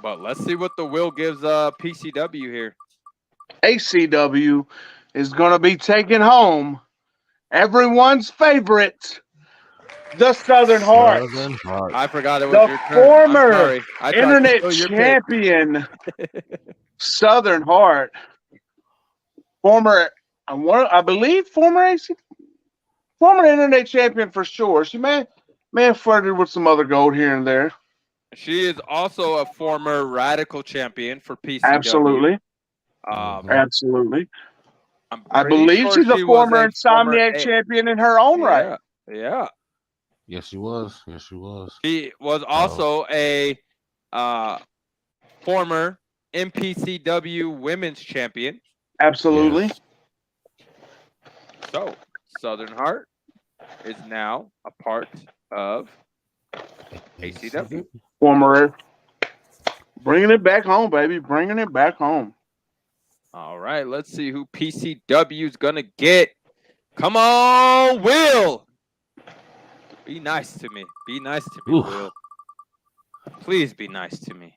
But let's see what the wheel gives PCW here. ACW is going to be taking home everyone's favorite, the Southern Heart. I forgot it was The your turn. former I internet champion, Southern Heart. Former internet champion for sure. She may have flirted with some other gold here and there. She is also a former Radical champion for PCW. Absolutely. Absolutely. I believe sure she's a former Insomniac champion in her own right. Yeah. Yes, she was. She was also a former MPCW Women's Champion. Absolutely. Yes. So, Southern Heart is now a part of ACW. Former. Bringing it back home, baby. Bringing it back home. All right, let's see who PCW is going to get. Come on, Will. Be nice to me. Be nice to me, Will. Please be nice to me.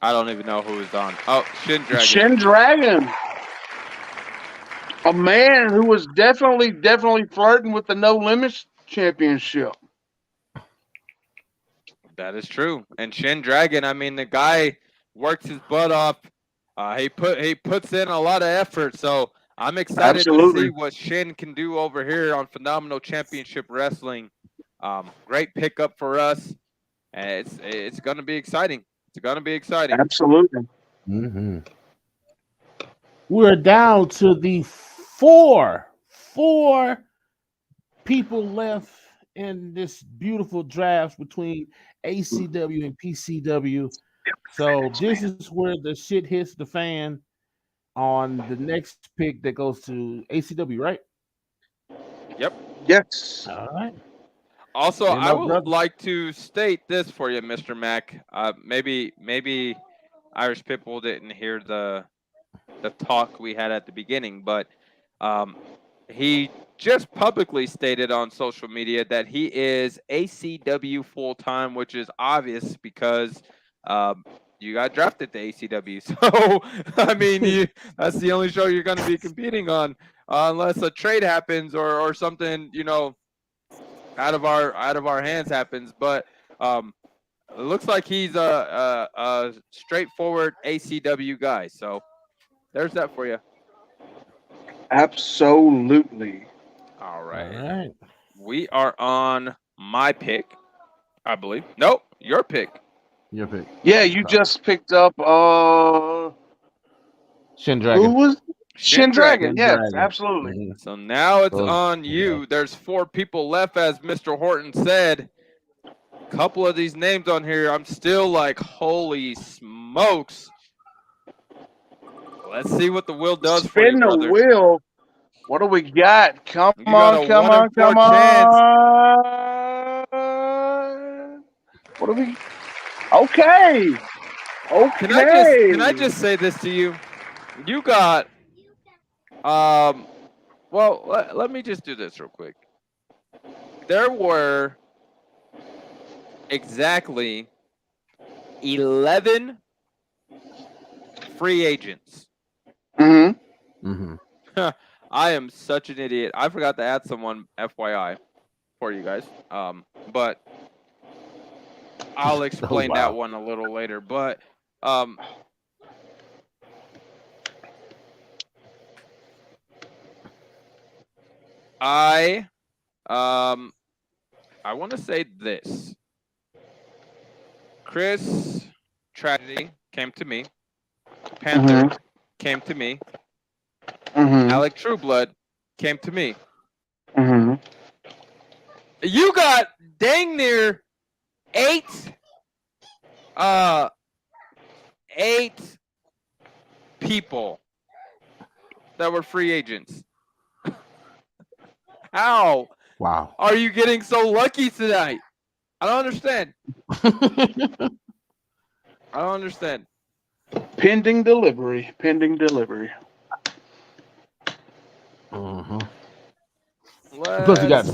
I don't even know who is on. Oh, Shin Dragon. Shin Dragon. A man who was definitely flirting with the No Limits Championship. That is true. And Shin Dragon, I mean, the guy works his butt off. He puts in a lot of effort. So I'm excited to see what Shin can do over here on Phenomenal Championship Wrestling. Great pickup for us. And it's going to be exciting. It's going to be exciting. Absolutely. Mm-hmm. We're down to the four people left in this beautiful draft between ACW and PCW. So this is where the shit hits the fan on the next pick that goes to ACW, right? Yep. Yes. All right. Also, I would like to state this for you, Mr. Mack. Maybe Irish Pitbull didn't hear the talk we had at the beginning, but he just publicly stated on social media that he is ACW full time, which is obvious because you got drafted to ACW. So I mean, that's the only show you're going to be competing on, unless a trade happens or something, out of our hands happens. But it looks like he's a straightforward ACW guy. So there's that for you. Absolutely. All right. All right. We are on my pick, I believe. Nope, your pick. Your pick. Yeah, you just picked up Shin Dragon. who was Shin Dragon? Yes, Dragon. absolutely. Mhm. So now it's Those- on you. There's 4 people left, as Mr. Horton said. A couple of these names on here, I'm still like, holy smokes. Let's see what the wheel does for you, Spin the brother. wheel. What do we got? Come You got on, a come 1 in on, 4 come chance. on. What do we? Okay. Okay. Can I just say this to you? You got well, let me just do this real quick. There were exactly 11 free agents. Mm-hmm. Mm-hmm. I am such an idiot. I forgot to add someone, FYI, for you guys. But I'll explain that one a little later. But I want to say this. Chris Tragedy came to me. Panther came to me. Mm-hmm. Alec Trueblood came to me. Mm-hmm. You got dang near 8 people that were free agents. How Wow. are you getting so lucky tonight? I don't understand. I don't understand. Pending delivery. Pending delivery. Mm-hmm.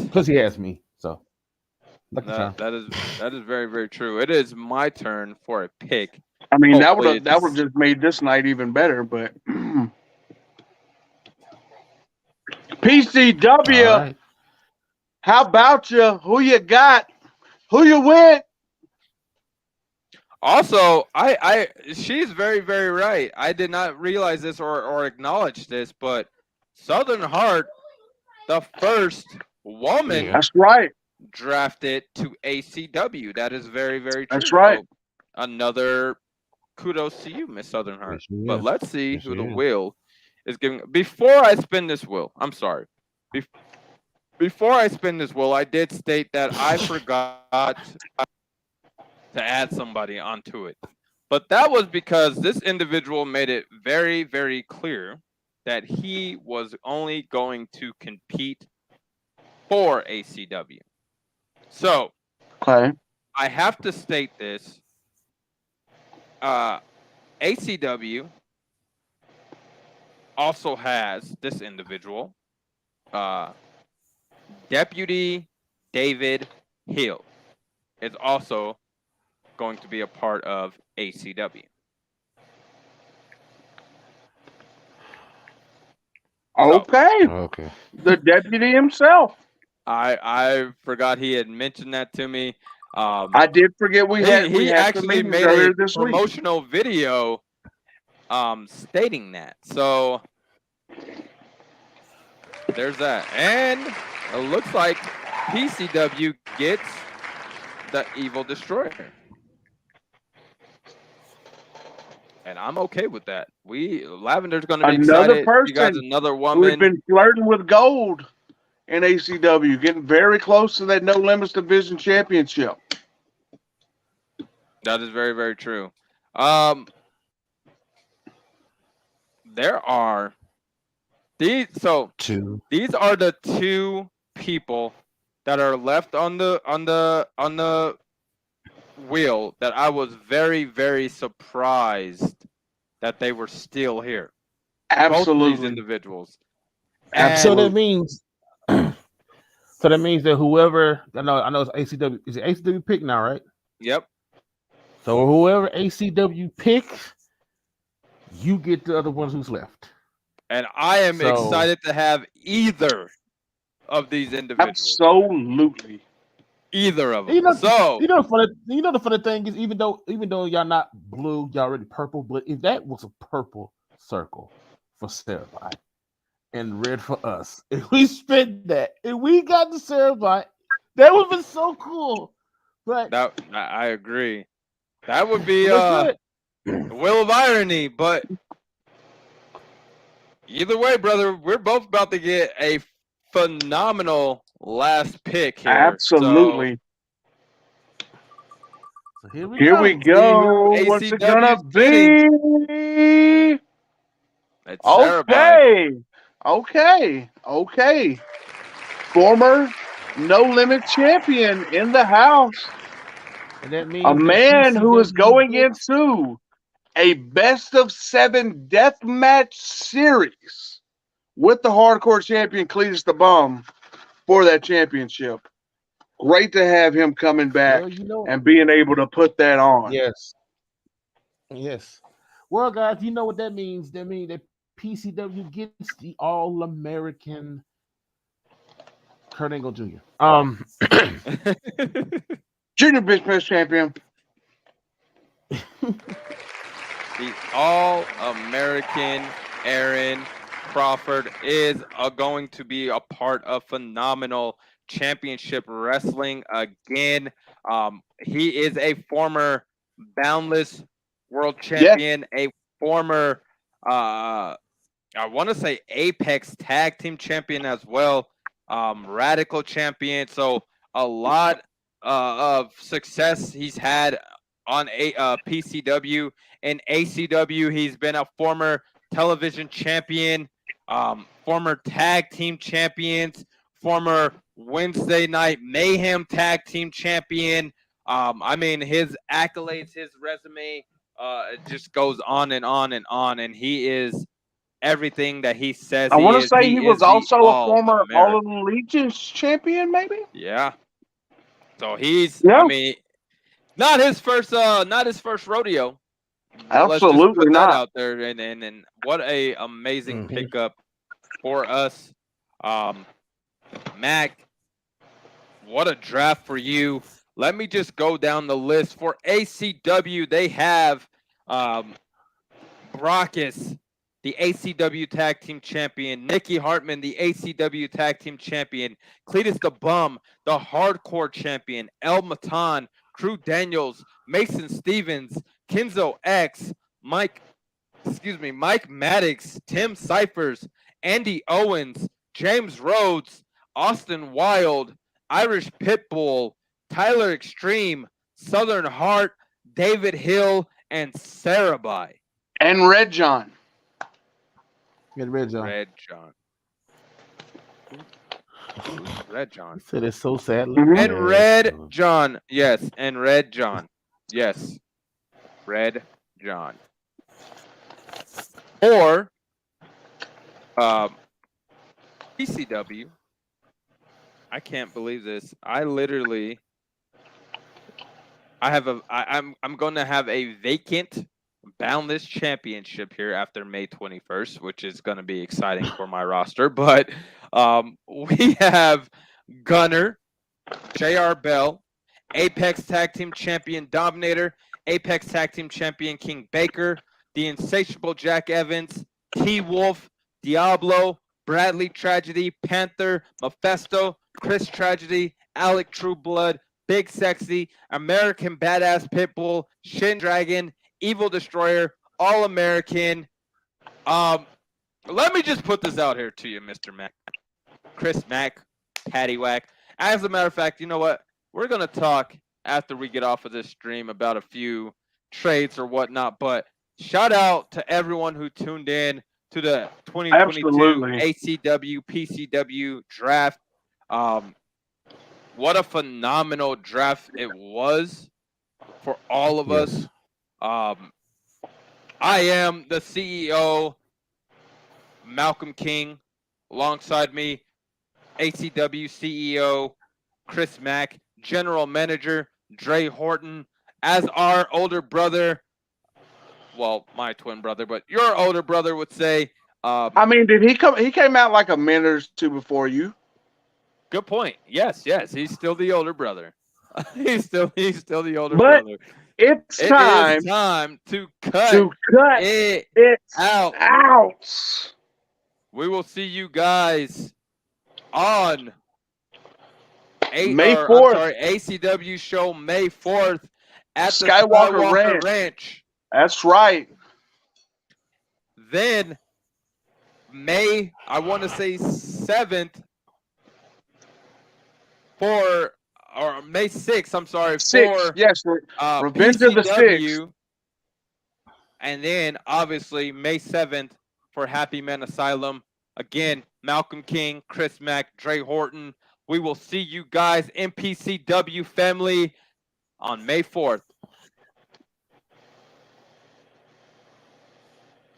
Plus he has me. So that is very, very true. It is my turn for a pick. I mean, Hopefully that would just made this night even better. But PCW, all right. how about you? Who you got? Who you with? Also, she's very, very right. I did not realize this or acknowledge this, but Southern Heart, the first woman That's right. drafted to ACW. That is very, very true. That's right. So another kudos to you, Miss Southern Heart. Yes, she But is. let's see Yes, who she the is. wheel is giving. Before I spin this wheel, I'm sorry. Before I spin this wheel, I did state that I forgot to add somebody onto it. But that was because this individual made it very, very clear that he was only going to compete for ACW. So, Okay. I have to state this. ACW also has this individual, Deputy David Hill, is also going to be a part of ACW. Okay. Okay. The deputy himself. I forgot he had mentioned that to me. I did forget we had He some actually meetings made earlier a this week. promotional video stating that. So there's that. And it looks like PCW gets the Evil Destroyer. And I'm okay with that. Lavender's going to be Another excited. You guys, person another Who's woman. been flirting with gold in ACW, getting very close to that No Limits Division Championship. That is very, very true. There are these. So Two. these are the 2 people that are left on the wheel that I was very, very surprised that they were still here. Both of these Absolutely. individuals. So that Absolutely. means, so that means that whoever I know it's ACW. Is it ACW pick now, right? Yep. So whoever ACW picks, you get the other ones who's left. And I am So excited to have either of these individuals. Absolutely. Either of you them. know, So the funny thing is, even though y'all not blue, y'all already purple. But if that was a purple circle for Cerebite and red for us, if we spent that, if we got the Cerebite, that would have been so cool. But that I agree. That would be look the will of irony, but either way, brother, we're both about to get a phenomenal last pick here. Absolutely. So here we Here go. we See who go. What's it gonna ACW 's getting. be? It's Cerebite. Okay. Former No Limit champion in the house. And that means A that man who is PCW going gets- into a best of 7 death match series with the hardcore champion Cletus the Bum for that championship. Great to have him coming back Well, and being able to put that on. Yes. Well, guys, you know what that means. That means that PCW gets the All-American Kurt Angle Jr. Junior Bench Press champion. The All-American Aaron Crawford is going to be a part of phenomenal championship wrestling again. He is a former Boundless World Champion, a former, I want to say Apex Tag Team Champion as well, Radical Champion. So a lot of success he's had on PCW and ACW. He's been a former television champion, former tag team champions, former Wednesday Night Mayhem tag team champion. I mean, his accolades, his resume, it just goes on and on and on. And he is everything that he says I he want is. to say he was is the also a former All-American. All Allegiance champion, maybe. Yeah. So he's, Yeah. I mean, not his first rodeo. Let's just Absolutely put that not. out there, and what a amazing pickup for us, Mack. What a draft for you. Let me just go down the list for ACW. They have Brockus, the ACW Tag Team Champion, Nikki Hartman, the ACW Tag Team Champion, Cletus the Bum, the Hardcore Champion, El Matan, Crew Daniels, Mason Stevens, Kenzo X, Mike Maddox, Tim Cyphers, Andy Owens, James Rhodes, Austin Wild, Irish Pitbull, Tyler Extreme, Southern Heart, David Hill, and Sarabai. And Red John. Get Red John. Red John. Red John. He said it's so sad. And Red John. Yes. And Red John. Yes. Red John. Or PCW. I can't believe this. I'm going to have a vacant Boundless Championship here after May 21st, which is going to be exciting for my roster. But we have Gunner, JR Bell, Apex Tag Team Champion Dominator, Apex Tag Team Champion King Baker, the Insatiable Jack Evans, T-Wolf, Diablo, Bradley Tragedy, Panther, Mephisto, Chris Tragedy, Alec Trueblood, Big Sexy, American Badass Pitbull, Shin Dragon, Evil Destroyer, All American. Let me just put this out here to you, Mr. Mack. Chris Mack, Paddywhack. As a matter of fact, you know what? We're going to talk after we get off of this stream about a few trades or whatnot. But shout out to everyone who tuned in to the 2022 ACW PCW draft. What a phenomenal draft it was. for all of us. I am the CEO, Malcolm King. Alongside me, ACW CEO, Chris Mack, General Manager, Dre Horton, as our older brother, well, my twin brother, but your older brother would say. I mean, did he come? He came out like a minute or two before you. Good point. Yes, he's still the older brother. he's still the older But brother. It's It time is time to cut it it out. out. We will see you guys on May 4th. ACW show May 4th at the Skywalker Ranch. That's right. Then May 7th or May 6th, I'm sorry, for yes, Revenge PCW, of the Six. And then obviously May 7th for Happy Men Asylum. Again, Malcolm King, Chris Mack, Dre Horton. We will see you guys, MPCW family, on May 4th.